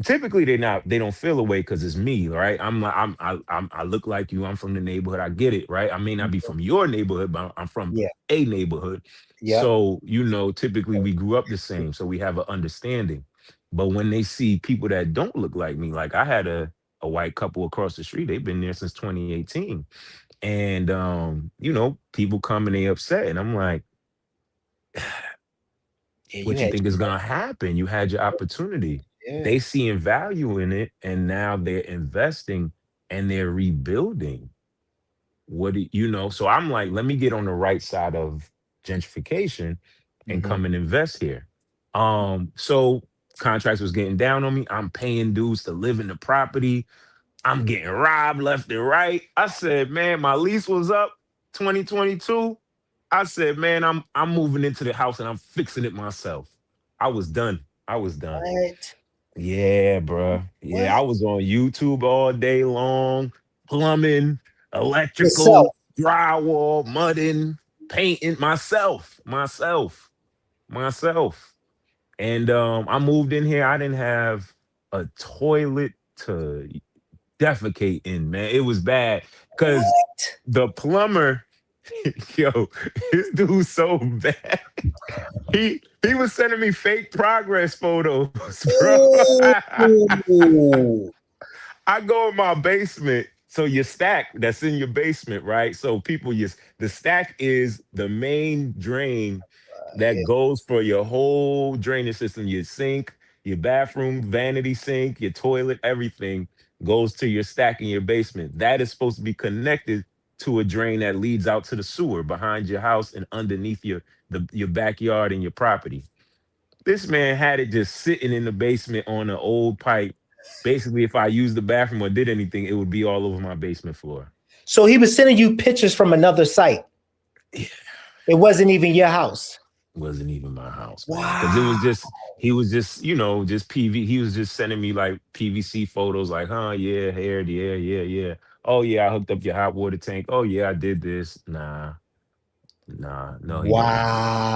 Typically they don't feel away because it's me, right? I'm like I look like you, I'm from the neighborhood. I get it, right? I may not be from your neighborhood, but I'm from Yeah. a neighborhood. Yep. So, typically we grew up the same, so we have an understanding. But when they see people that don't look like me, like I had a white couple across the street, they've been there since 2018. And people come and they upset and I'm like, Yeah, you what you had think is gonna happen? You had your opportunity. yeah. They seeing value in it, and now they're investing and they're rebuilding. So I'm like, let me get on the right side of gentrification and Mm-hmm. come and invest here. So contracts was getting down on me. I'm paying dues to live in the property. I'm getting robbed left and right. I said, man, my lease was up 2022. I said, man, I'm moving into the house and I'm fixing it myself. I was done. I was done. What? Yeah, bruh. Yeah, I What? was on YouTube all day long, plumbing, electrical, Yourself. drywall, mudding, painting myself. And I moved in here. I didn't have a toilet to defecate in, man. It was bad because What? the plumber, yo, this dude's so bad. He was sending me fake progress photos, bro. Ooh. I go in my basement. So your stack that's in your basement, right? So the stack is the main drain that Yeah. goes for your whole drainage system, your sink, Your bathroom, vanity sink, your toilet, everything goes to your stack in your basement. That is supposed to be connected to a drain that leads out to the sewer behind your house and underneath your backyard and your property. This man had it just sitting in the basement on an old pipe. Basically, if I used the bathroom or did anything, it would be all over my basement floor. So he was sending you pictures from another site. It It wasn't even your house. wasn't even my house, man. Because it Wow. was just, he was just, just PV. He was just sending me like PVC photos, like, huh, yeah, here, yeah, yeah, yeah. Oh, yeah, I hooked up your hot water tank. Oh, yeah, I did this. Nah, no, he didn't.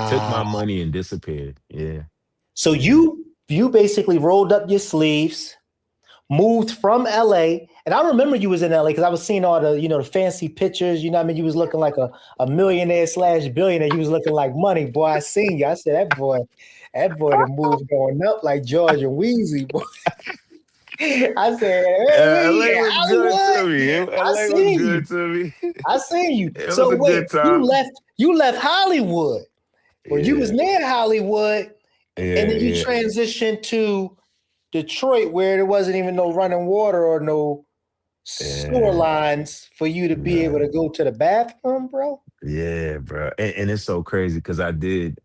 Took Wow. my money and disappeared. Yeah, So yeah. you basically rolled up your sleeves, moved from LA. And I remember you was in LA because I was seeing all the, the fancy pictures. You know what I mean? You was looking like a millionaire slash billionaire. You was looking like money. Boy, I seen you. I said, that boy the move going up like George and Wheezy, boy. I said, hey, LA was good to Hollywood. me. I LA was seen you. good to me. I seen you. It was So a wait, good you time. left Hollywood, or you was Yeah, near Hollywood, and yeah, then you yeah, transitioned to Detroit, where there wasn't even no running water or no sewer yeah. lines for you to be able Nah. to go to the bathroom, bro. Yeah, bro. And it's so crazy because I made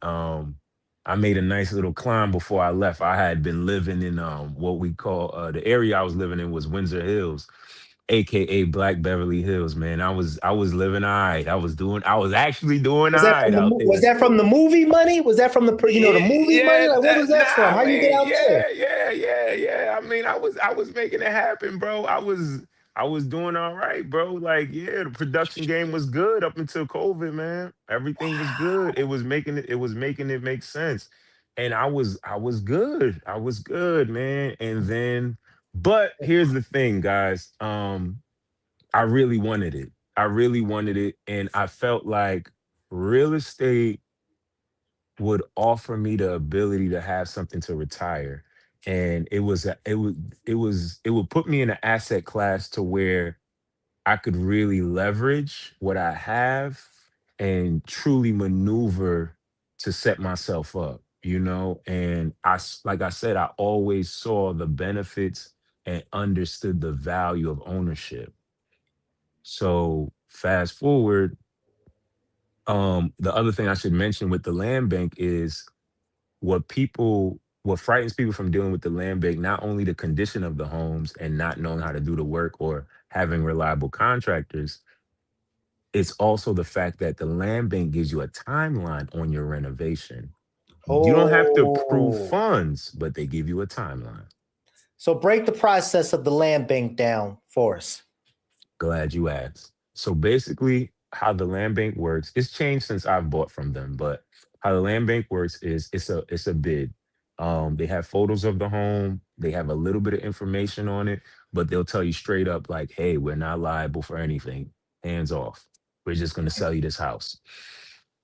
a nice little climb before I left. I had been living in what we call the area I was living in was Windsor Hills, aka Black Beverly Hills, man. I was living all right. I was actually doing all right out Was there. that from the movie money? Was that from the movie money? Yeah, Like, what was that from? nah, How you get man. out there? Yeah. I mean, I was making it happen, bro. I was doing all right, bro. Like, yeah, the production game was good up until COVID, man. Everything was good. It was making it make sense. And I was good. I was good, man. And then, but here's the thing, guys. I really wanted it. I really wanted it. And I felt like real estate would offer me the ability to have something to retire, and it would put me in an asset class to where I could really leverage what I have and truly maneuver to set myself up, and like I said, I always saw the benefits and understood the value of ownership. So fast forward, the other thing I should mention with the land bank is what frightens people from dealing with the land bank, not only the condition of the homes and not knowing how to do the work or having reliable contractors, it's also the fact that the land bank gives you a timeline on your renovation. You don't have to prove Oh, funds, but they give you a timeline. so break the process of the land bank down for us. Glad you asked. So basically, how the land bank works, it's changed since I've bought from them, but how the land bank works is it's a bid. They have photos of the home, they have a little bit of information on it, but they'll tell you straight up, like, hey, we're not liable for anything. Hands off. We're just gonna sell you this house.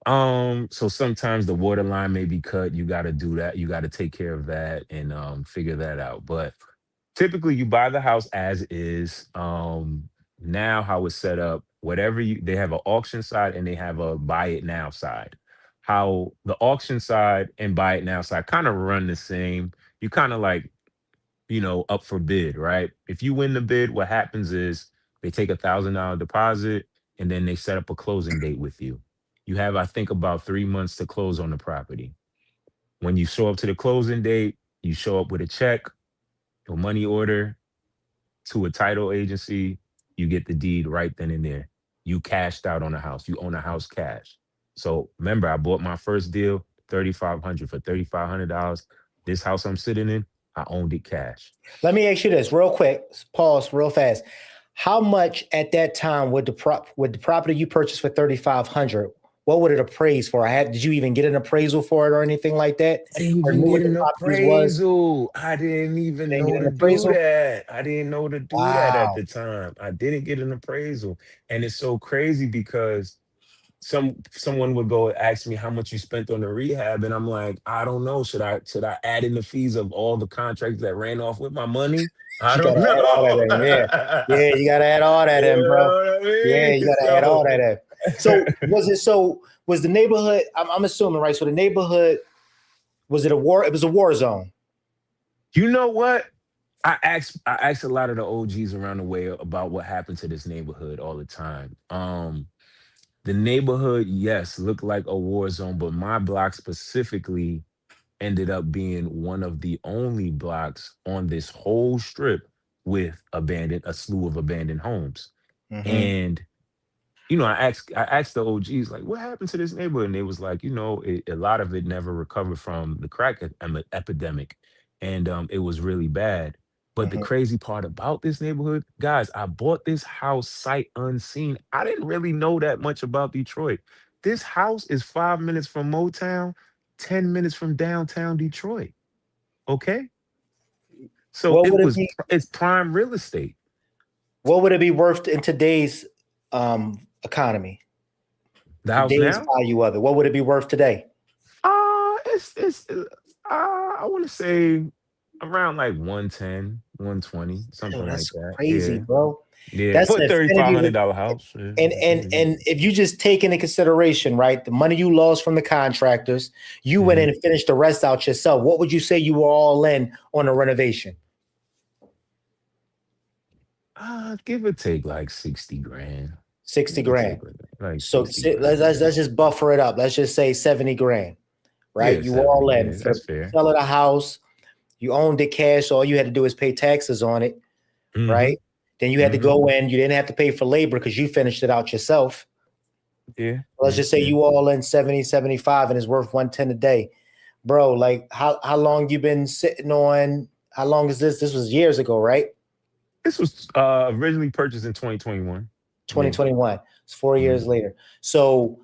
So sometimes the water line may be cut. You gotta do that. You gotta take care of that and figure that out. But typically you buy the house as is. Now how it's set up, whatever they have an auction side and they have a buy it now side. How the auction side and buy it now side kind of run the same. You kind of like, up for bid, right? If you win the bid, what happens is they take $1,000 deposit and then they set up a closing date with you. You have, I think, about 3 months to close on the property. When you show up to the closing date, you show up with a check, your money order, to a title agency, you get the deed right then and there. You cashed out on a house. You own a house cash. So remember, I bought my first deal, 3,500 for $3,500. This house I'm sitting in, I owned it cash. Let me ask you this real quick. Pause real fast. How much at that time would the property you purchased for 3,500? What would it appraise for? Did you even get an appraisal for it or anything like that? I didn't Or even knew get what the an properties was? appraisal. I didn't even You didn't know get an to do appraisal? that. I didn't know to do that at Wow. the time. I didn't get an appraisal. And it's so crazy because someone would go and ask me how much you spent on the rehab, and I'm like, I don't know. Should I add in the fees of all the contracts that ran off with my money? I You gotta don't add all that know. in. Yeah. Yeah, you gotta add all that in, You bro. know what I Yeah, mean? you gotta add all that in. Was the neighborhood, I'm assuming, right? So the neighborhood, was it a war? It was a war zone. You know what? I asked a lot of the OGs around the way about what happened to this neighborhood all the time. The neighborhood, yes, looked like a war zone, but my block specifically ended up being one of the only blocks on this whole strip with a slew of abandoned homes. Mm-hmm. And I asked the OGs like, what happened to this neighborhood? And they was like, a lot of it never recovered from the crack epidemic, and it was really bad. But the Mm-hmm. crazy part about this neighborhood, guys, I bought this house sight unseen. I didn't really know that much about Detroit. This house is 5 minutes from Motown, 10 minutes from downtown Detroit. Okay, so What would it be? it's prime real estate. What would it be worth in today's economy? The house Today's now. value of it. What would it be worth today? I want to say around like 110, 120, Yo, something like that's that. crazy, Yeah. bro. Yeah. That's For a an infinity. $3,500 house. Yeah. And if you just take into consideration, right, the money you lost from the contractors, you went Hmm. in and finished the rest out yourself. What would you say you were all in on a renovation? Give or take like 60 grand. 60 Give or take grand. like So 60 let's, grand. let's Yeah. let's just buffer it up. Let's just say 70 grand, right? Yeah, You 70. all in Yeah, for that's fair. selling a house, you owned it cash, all you had to do is pay taxes on it, Hmm. right? Then you had to Hmm. go in, you didn't have to pay for labor because you finished it out yourself. Yeah. Let's Yeah. just say Yeah. you all in 70, 75, and it's worth 110 a day. Bro, like how long you been sitting on? How long is this? This was years ago, right? This was originally purchased in 2021. Yeah. 2021. It's 4 years Hmm. later. So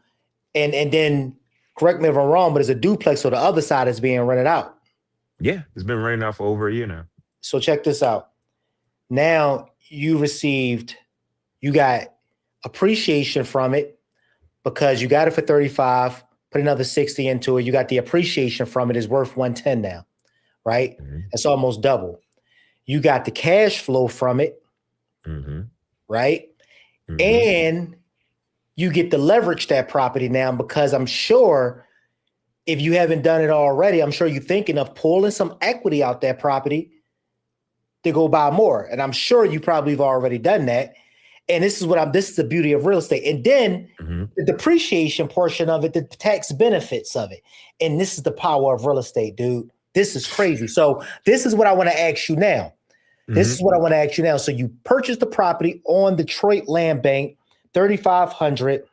and then correct me if I'm wrong, but it's a duplex, so the other side is being rented out. Yeah. It's been raining out for over a year now. So check this out. Now you got appreciation from it because you got it for 35, put another 60 into it. You got the appreciation from it is worth 110 now, right? Hmm. That's almost double. You got the cash flow from it, Hmm. right? Hmm. And you get to leverage that property now because I'm sure if you haven't done it already, I'm sure you're thinking of pulling some equity out that property to go buy more. And I'm sure you probably have already done that. And this is the beauty of real estate. And then Hmm. the depreciation portion of it, the tax benefits of it. And this is the power of real estate, dude. This is crazy. So this is what I want to ask you now. This is Hmm. what I want to ask you now. So you purchased the property on Detroit Land Bank, 3,500.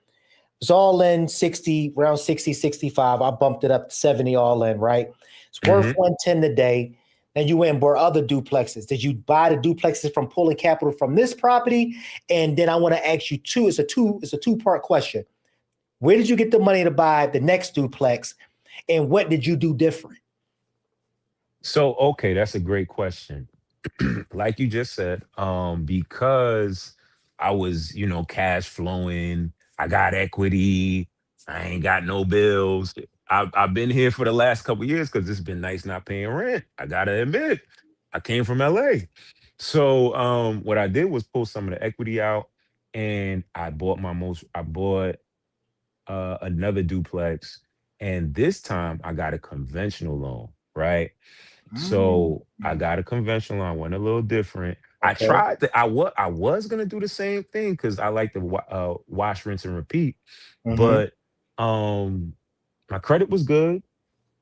It's all in 60, around 60, 65. I bumped it up to 70 all in, right? It's worth Hmm. 110 today. Then you went and bought other duplexes. Did you buy the duplexes from pulling capital from this property? And then I want to ask you it's a two-part question. Where did you get the money to buy the next duplex? And what did you do different? So, okay, that's a great question. Like you just said, because I was, cash flowing, I got equity, I ain't got no bills. I've been here for the last couple years because it's been nice not paying rent. I gotta admit, I came from LA. So what I did was pull some of the equity out, and I bought another duplex, and this time I got a conventional loan, right? Mm, So I got a conventional loan, went a little different. I okay. tried to, I was gonna do the same thing because I like to wash, rinse, and repeat, Mm-hmm. but um, my credit was good.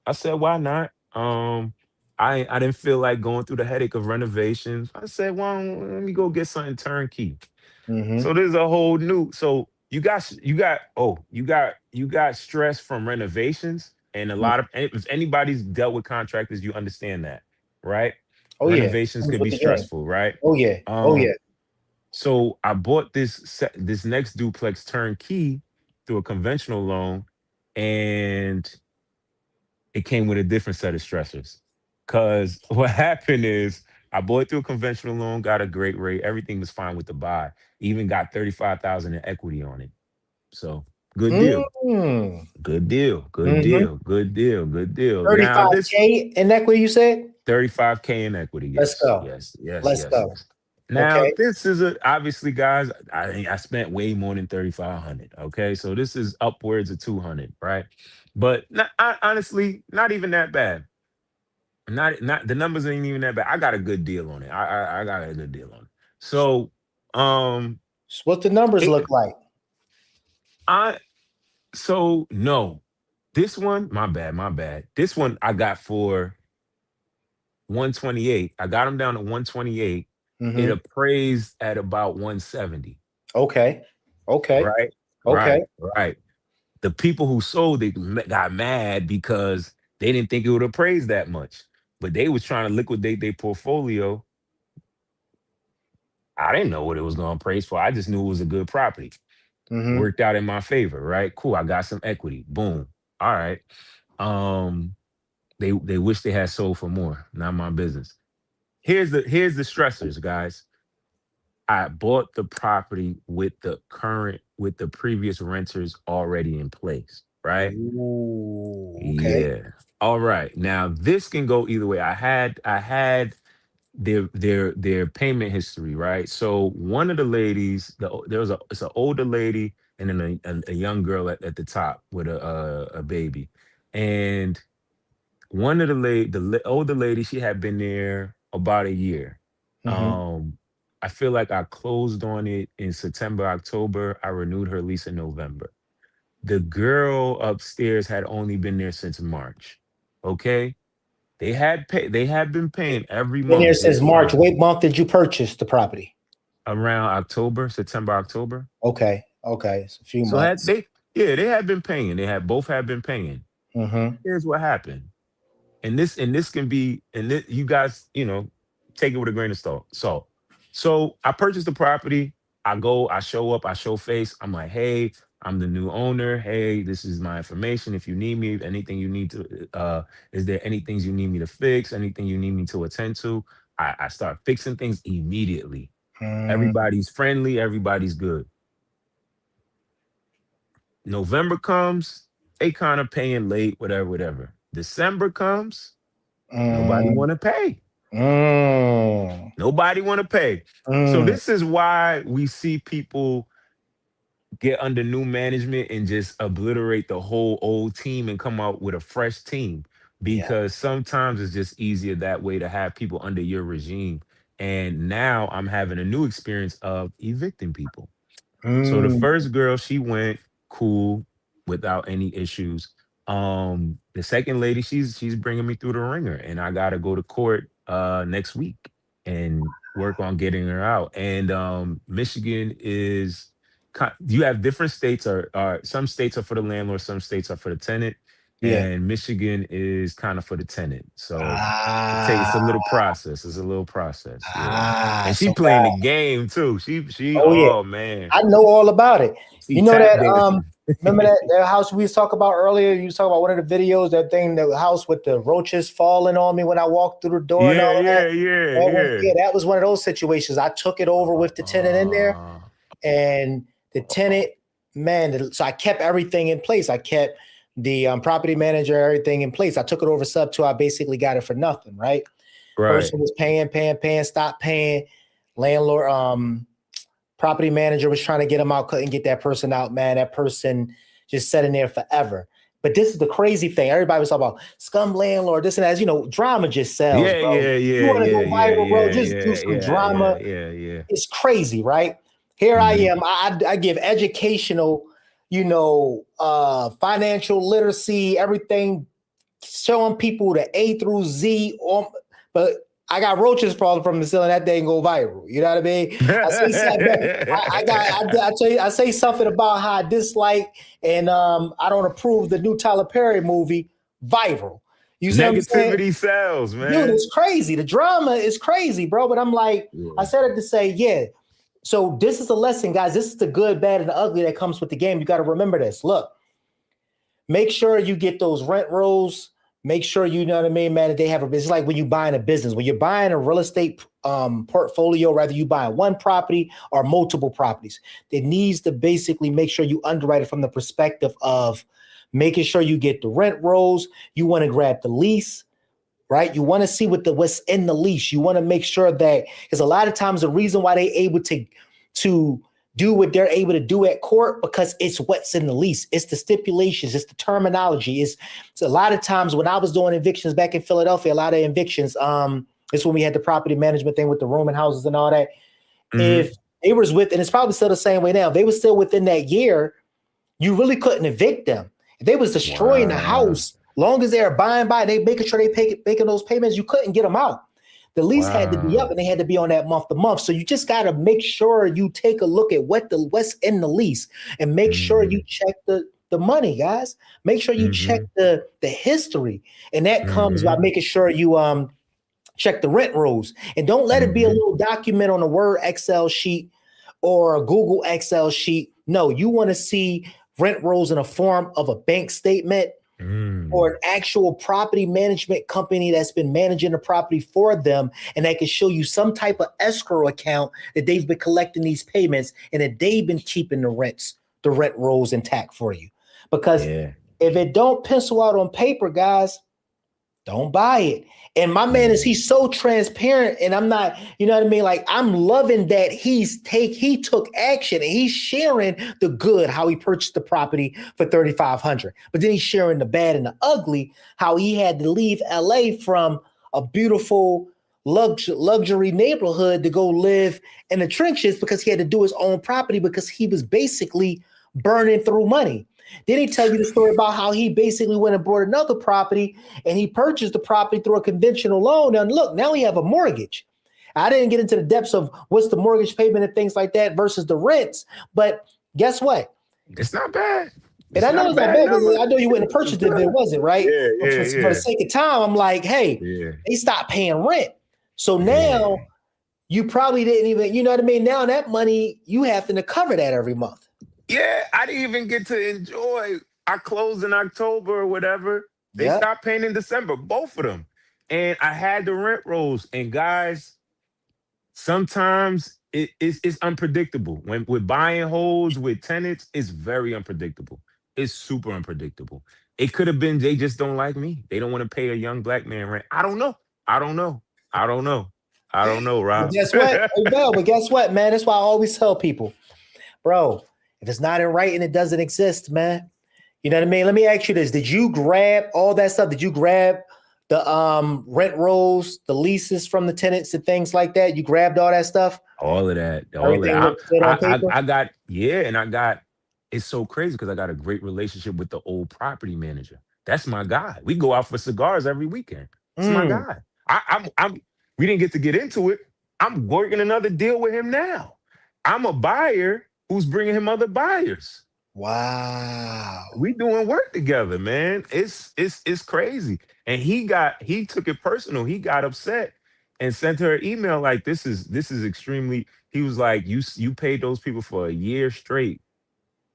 I said, why not? I didn't feel like going through the headache of renovations. I said, well, let me go get something turnkey. Mm-hmm. So there's a whole new. So you got stress from renovations, and a lot of if anybody's dealt with contractors, you understand that, right? Oh yeah. Renovations Comes can with be the game. stressful, right? Oh yeah. Oh yeah. Um, so I bought this next duplex turnkey through a conventional loan, and it came with a different set of stressors. Cause what happened is I bought it through a conventional loan, got a great rate, everything was fine with the buy, even got 35,000 in equity on it. So good deal, Mm. good deal, good Mm-hmm. deal, good deal, good deal. Now this 35K in equity, you said? 35K in equity, Let's yes, go. yes, yes, Let's yes, go. yes. Now Okay. this is obviously, guys. I spent way more than 3,500. Okay, so this is upwards of 200, right? But honestly, not even that bad. Not the numbers ain't even that bad. I got a good deal on it. I got a good deal on it. So um So what the numbers it, look like? I so no. This one, my bad. This one I got for 128. I got them down to 128. It Mm-hmm. appraised at about 170. Okay. Okay. Right? Okay. Right. The people who sold it got mad because they didn't think it would appraise that much. But they was trying to liquidate their portfolio. I didn't know what it was going to appraise for. I just knew it was a good property. Mm-hmm. Worked out in my favor, right? Cool. I got some equity. Boom. All right. Um, they wish they had sold for more. Not my business. Here's the stressors, guys. I bought the property with the previous renters already in place, right? Ooh, okay. Yeah. All right. Now this can go either way. I had their payment history, right? So one of the ladies, there was it's an older lady and then a young girl at the top with a baby, and one of the older lady, she had been there about a year. Mm-hmm. I feel like I closed on it in September, October. I renewed her lease in November. The girl upstairs had only been there since March. Okay, they had been paying every Been there month since just March. fine. What month did you purchase the property? Around October, September, October. Okay. Okay. It's a few So had months. they yeah, they had been paying. They had both had been paying. Mm-hmm. Here's what happened. And this can be you guys, take it with a grain of salt. So I purchased the property. I go, I show up, I show face. I'm like, hey, I'm the new owner. Hey, this is my information. If you need me, anything you need to, is there any things you need me to fix? Anything you need me to attend to? I start fixing things immediately. Mm, Everybody's friendly, everybody's good. November comes, they kind of paying late, whatever, whatever. December comes, nobody mm, want to pay. mm, Nobody want to pay. So mm. this is why we see people get under new management and just obliterate the whole old team and come out with a fresh team, Yeah. because sometimes it's just easier that way to have people under your regime. And now I'm having a new experience of evicting people. So the Mm, first girl, she went cool without any issues. The second lady, she's bringing me through the ringer, and I got to go to court next week and work on getting her out. And Michigan is you have different states, are some states are for the landlord, some states are for the tenant, yeah. and Michigan is kind of for the tenant. So it's a Ah, little process. It's a little process, yeah. And she so playing the game too. She oh yeah, oh man. I know all about it. She You know tap that dancing. remember that house we was talking about earlier? You was talking about one of the videos, that thing, the house with the roaches falling on me when I walked through the door and Yeah, all of that. yeah, yeah, That was, yeah. yeah, that was one of those situations. I took it over with the tenant in there, Uh, and the tenant, man, so I kept everything in place. I kept the property manager, everything in place. I took it over sub to, I basically got it for nothing, right? right, Person was paying, stopped paying. Landlord, property manager was trying to get him out, couldn't get that person out, man. That person just sat in there forever. But this is the crazy thing. Everybody was talking about scum landlord, this and that. Drama just sells, yeah, bro. yeah, You yeah, want to yeah, go yeah, viral, bro? yeah, Just do yeah, some yeah, yeah, drama. yeah, yeah. It's crazy, right? Here I Hmm. am. I give educational, financial literacy, everything, showing people the A through Z. But I got roaches crawling from the ceiling. That thing go viral. You know what I mean? I say something. I tell you, I say something about how I dislike and I don't approve the new Tyler Perry movie. Viral. You see what I'm saying? Negativity sells, Dude, man. it's crazy. The drama is crazy, bro. But I'm like, I Yeah. said it to say, yeah. So this is a lesson, guys. This is the good, bad, and the ugly that comes with the game. You got to remember this. Look, make sure you get those rent rolls. Make sure you know what I mean, man. That they have a business. Like when you buying a business, when you're buying a real estate portfolio, whether you buy one property or multiple properties, it needs to basically make sure you underwrite it from the perspective of making sure you get the rent rolls. You want to grab the lease, right? You want to see what's in the lease. You want to make sure that, because a lot of times the reason why they able to do what they're able to do at court because it's what's in the lease. It's the stipulations. It's the terminology. It's a lot of times when I was doing evictions back in Philadelphia, a lot of evictions, it's when we had the property management thing with the rooming houses and all that. If they was and it's probably still the same way now, if they were still within that year, you really couldn't evict them. If they was destroying the house, long as they're buying by, they making sure they making those payments, you couldn't get them out. The lease had to be up and they had to be on that month to month. So you just got to make sure you take a look at what's in the lease and make sure you check the money, guys. Make sure you check the history. And that comes by making sure you check the rent rules. And don't let it be a little document on a Word Excel sheet or a Google Excel sheet. No, you want to see rent rolls in a form of a bank statement or an actual property management company that's been managing the property for them, and that can show you some type of escrow account that they've been collecting these payments and that they've been keeping the rent rolls intact for you. Because if it don't pencil out on paper, guys, don't buy it. And my man he's so transparent, and I'm not, you know what I mean? Like, I'm loving that he took action and he's sharing the good, how he purchased the property for $3,500. But then he's sharing the bad and the ugly, how he had to leave LA from a beautiful luxury neighborhood to go live in the trenches because he had to do his own property because he was basically burning through money. Then he tell you the story about how he basically went and bought another property and he purchased the property through a conventional loan. And look, now we have a mortgage. I didn't get into the depths of what's the mortgage payment and things like that versus the rents. But guess what? It's not bad. And I know it's not bad because I know you wouldn't have purchased it if it wasn't, right? For the sake of time, I'm like, hey, they stopped paying rent. So now you probably didn't even, you know what I mean? Now that money, you have to cover that every month. Yeah, I didn't even get to enjoy. I closed in October or whatever. They stopped paying in December, both of them. And I had the rent rolls. And guys, sometimes it's unpredictable. When with buying holds with tenants, it's very unpredictable. It's super unpredictable. It could have been they just don't like me. They don't want to pay a young black man rent. I don't know, Rob. But guess what? But guess what, man? That's why I always tell people, bro, if it's not in writing, it doesn't exist, man. You know what I mean? Let me ask you this. Did you grab all that stuff? Did you grab the rent rolls, the leases from the tenants and things like that? You grabbed all that stuff? All of that. I got, it's so crazy because I got a great relationship with the old property manager. That's my guy. We go out for cigars every weekend. It's my guy. We didn't get to get into it. I'm working another deal with him now. I'm a buyer who's bringing him other buyers. Wow. We doing work together, man. It's crazy. And he took it personal. He got upset and sent her an email like, this is extremely, he was like, you paid those people for a year straight.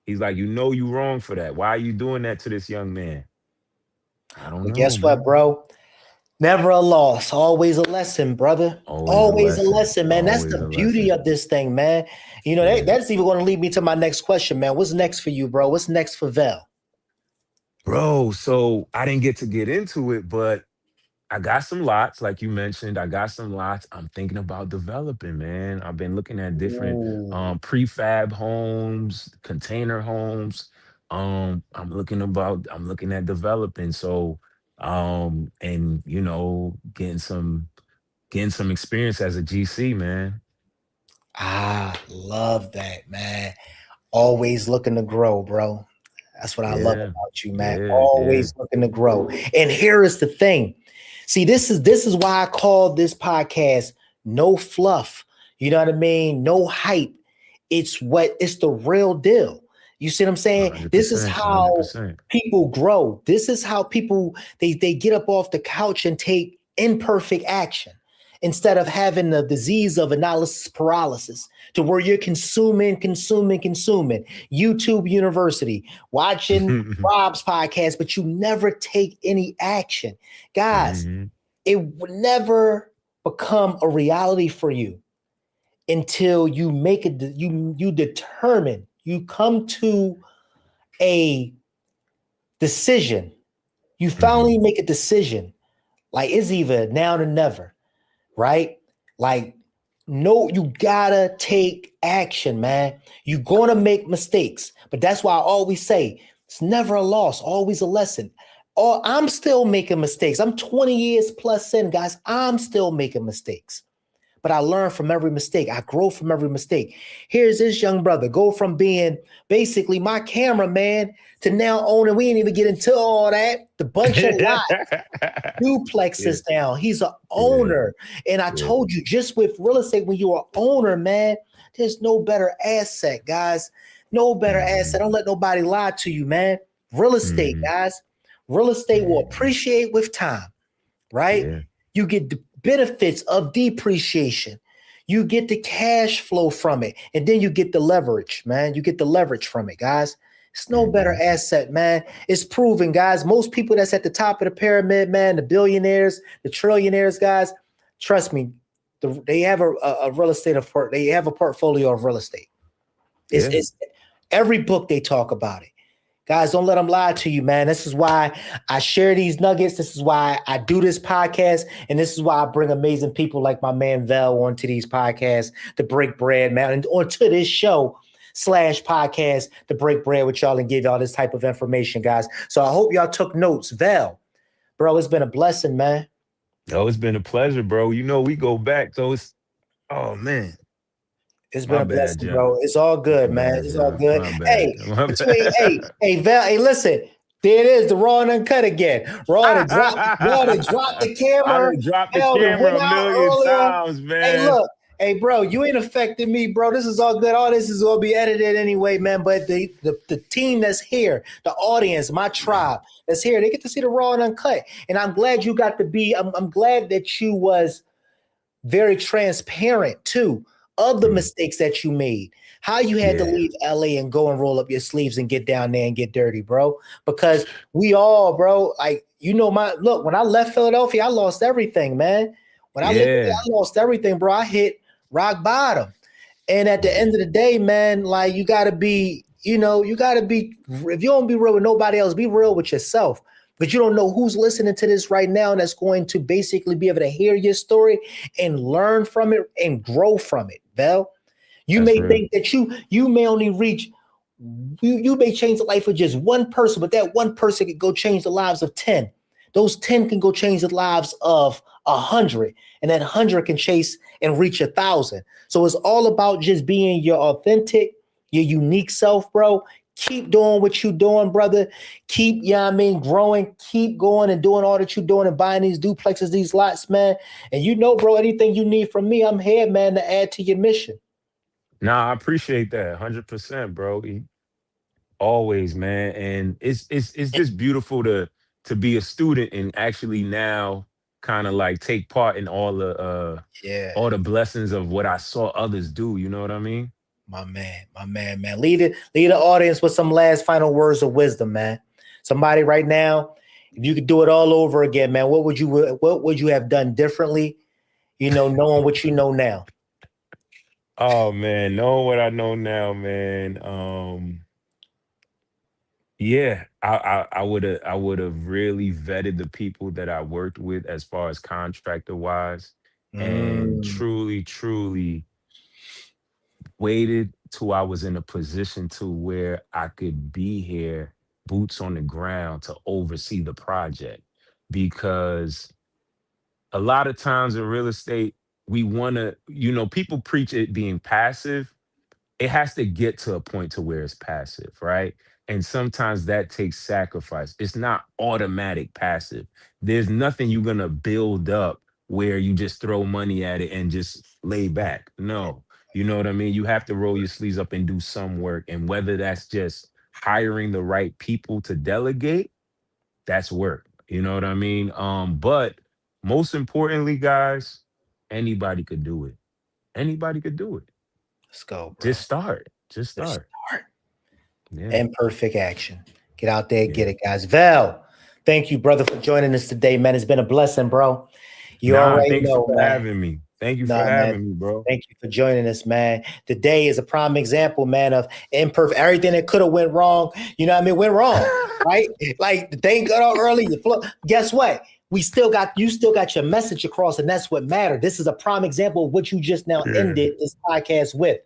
He's like, you wrong for that. Why are you doing that to this young man? I don't know. Guess what, bro? Never a loss, always a lesson, brother. Always a lesson, man. That's the beauty of this thing, man. You know, that's even going to lead me to my next question, man. What's next for you, bro? What's next for Vel? Bro, so I didn't get to get into it, but I got some lots, like you mentioned. I got some lots. I'm thinking about developing, man. I've been looking at different prefab homes, container homes. I'm looking at developing. So and getting some experience as a GC, man. Love that, man. Always looking to grow, bro. That's what I love about you, man. Always looking to grow. And here is the thing. See, this is why I call this podcast No Fluff. You know what I mean? No hype. It's the real deal. You see what I'm saying? This is how 100%. People grow. This is how people they get up off the couch and take imperfect action instead of having the disease of analysis paralysis to where you're consuming. YouTube University, watching Rob's podcast, but you never take any action. Guys, it would never become a reality for you until you make it, you determine, you come to a decision. You finally make a decision. Like, it's either now or never, right? Like, No, you gotta take action, man. You're gonna make mistakes, but that's why I always say it's never a loss, always a lesson. Oh, I'm still making mistakes. I'm 20 years plus in, guys. I'm still making mistakes, but I learn from every mistake. I grow from every mistake. Here's this young brother go from being basically my cameraman to now owning. We ain't even get into all that. The bunch of lots, Yeah, duplexes down. He's an yeah, owner. And I yeah. told you, just with real estate, when you're an owner, man, there's no better asset, guys. No better Hmm. asset. Don't let nobody lie to you, man. Real estate, Hmm. guys. Real estate will Hmm. appreciate with time, right? Yeah. You get the benefits of depreciation. You get the cash flow from it. And then you get the leverage, man. You get the leverage from it, guys. It's no better Hmm. asset, man. It's proven, guys. Most people that's at the top of the pyramid, man, the billionaires, the trillionaires, guys, trust me, they have a real estate, they have a portfolio of real estate. Yeah. It's every book they talk about it. Guys, don't let them lie to you, man. This is why I share these nuggets. This is why I do this podcast. And this is why I bring amazing people like my man Vel onto these podcasts to break bread, man, and onto this show slash podcast to break bread with y'all and give y'all this type of information, guys. So I hope y'all took notes. Vel, bro, it's been a blessing, man. Oh, it's been a pleasure, bro. You know, we go back. So it's, oh man, It's been my a bad, blessing, John. bro. It's all My good, man. bad, It's all John. good. My bad. Hey, My between bad. Val, hey, listen. There it is, the raw and uncut again. Raw to drop the I camera. done dropped the Val to camera went a out million earlier. times, Hey, man. look, hey, bro, you ain't affecting me, bro. This is all good. All this is gonna be edited anyway, man. But the team that's here, the audience, my tribe that's here, they get to see the raw and uncut. And I'm glad you got to be. I'm glad that you was very transparent too of the Mm, mistakes that you made. How you had to yeah. leave LA and go and roll up your sleeves and get down there and get dirty, bro. Because we all, bro, like you know, my look, when I left Philadelphia, I lost everything, man. When I lived there, Yeah. I lost everything, bro. I hit rock bottom. And at the Mm, end of the day, man, like you gotta be, you gotta be, if you don't be real with nobody else, be real with yourself. But you don't know who's listening to this right now that's going to basically be able to hear your story and learn from it and grow from it, Vel. You that's may real. think that you may only reach you may change the life of just one person, but that one person could go change the lives of 10. Those 10 can go change the lives of 100, and that 100 can chase and reach 1,000. So it's all about just being your authentic, your unique self, bro. Keep doing what you're doing, brother. Keep, growing. Keep going and doing all that you're doing and buying these duplexes, these lots, man. And bro, anything you need from me, I'm here, man, to add to your mission. Nah, I appreciate that 100%, bro. Always, man. And it's just beautiful to be a student and actually now kind of like take part in Yeah. all the blessings of what I saw others do. You know what I mean? My man. Lead the audience with some last final words of wisdom, man. Somebody right now, if you could do it all over again, man, what would you have done differently? Knowing what you know now. Oh man, knowing what I know now, man. Yeah, I would have really vetted the people that I worked with as far as contractor wise, and Mm, truly waited till I was in a position to where I could be here, boots on the ground to oversee the project. Because a lot of times in real estate, we want to, people preach it being passive. It has to get to a point to where it's passive, right? And sometimes that takes sacrifice. It's not automatic passive. There's nothing you're gonna build up where you just throw money at it and just lay back. No, you know what I mean? You have to roll your sleeves up and do some work. And whether that's just hiring the right people to delegate, that's work. You know what I mean? But most importantly, guys, anybody could do it. Anybody could do it. let's go, Just bro. start. Just Let's start. start. Yeah. Imperfect action. Get out there, get Yeah. it, guys. Val, thank you, brother, for joining us today, man. It's been a blessing, bro. You Nah, already thank you know, for man. having me. Thank you for No, man. having me, bro. Thank you for joining us, man. Today is a prime example, man, of imperfect. Everything that could have went wrong, went wrong, right? Like the thing got off early. Guess what? you still got your message across, and that's what mattered. This is a prime example of what you just now ended this podcast with.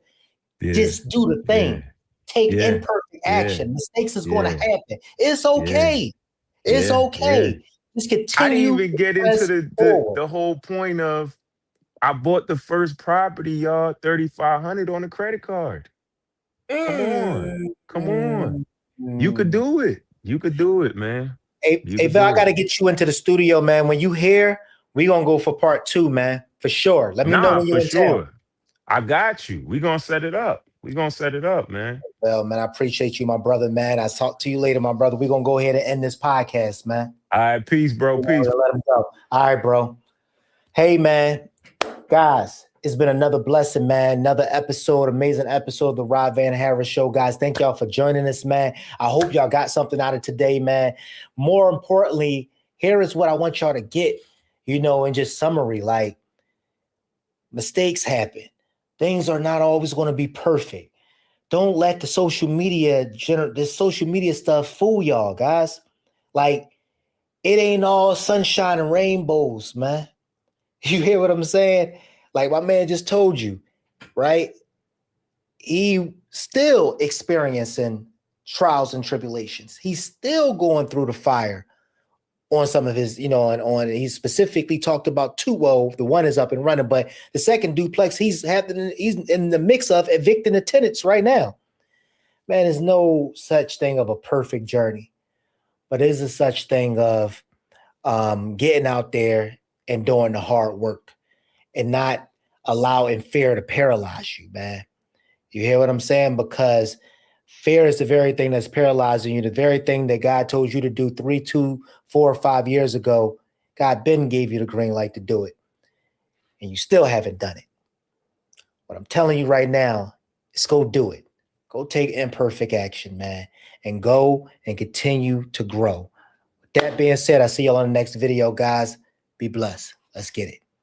Just do the thing. Take imperfect action. Mistakes is going to happen. It's okay. It's okay. Just continue. I didn't even get into forward. the whole point of I bought the first property, y'all, 3,500 on a credit card. Come on. You could do it. You could do it, man. Hey, Bill, I got to get you into the studio, man. When you here, we going to go for part 2, man. For sure. Let me know when you're in town. I got you. We going to set it up. Man. Well, man, I appreciate you, my brother, man. I'll talk to you later, my brother. We're going to go ahead and end this podcast, man. All right, peace, bro. Peace. Let him go. All right, bro. Hey, man. Guys, it's been another blessing, man. Another episode, amazing episode of the Rob Van Harris Show, guys. Thank y'all for joining us, man. I hope y'all got something out of today, man. More importantly, here is what I want y'all to get, in just summary. Like, mistakes happen. Things are not always going to be perfect. Don't let the social media stuff fool y'all, guys. Like, it ain't all sunshine and rainbows, man. You hear what I'm saying? Like my man just told you, right? He still experiencing trials and tribulations. He's still going through the fire on some of his, he specifically talked about 2. Well, the one is up and running, but the second duplex, he's in the mix of evicting the tenants right now. Man, there's no such thing of a perfect journey, but there's a such thing of getting out there and doing the hard work and not allowing fear to paralyze you, man. You hear what I'm saying? Because fear is the very thing that's paralyzing you, the very thing that God told you to do 3, 2, 4, or 5 years ago. God Ben gave you the green light to do it, and you still haven't done it. What I'm telling you right now is go do it. Go take imperfect action, man, and go and continue to grow. With that being said, I'll see y'all on the next video, guys. Be blessed. Let's get it.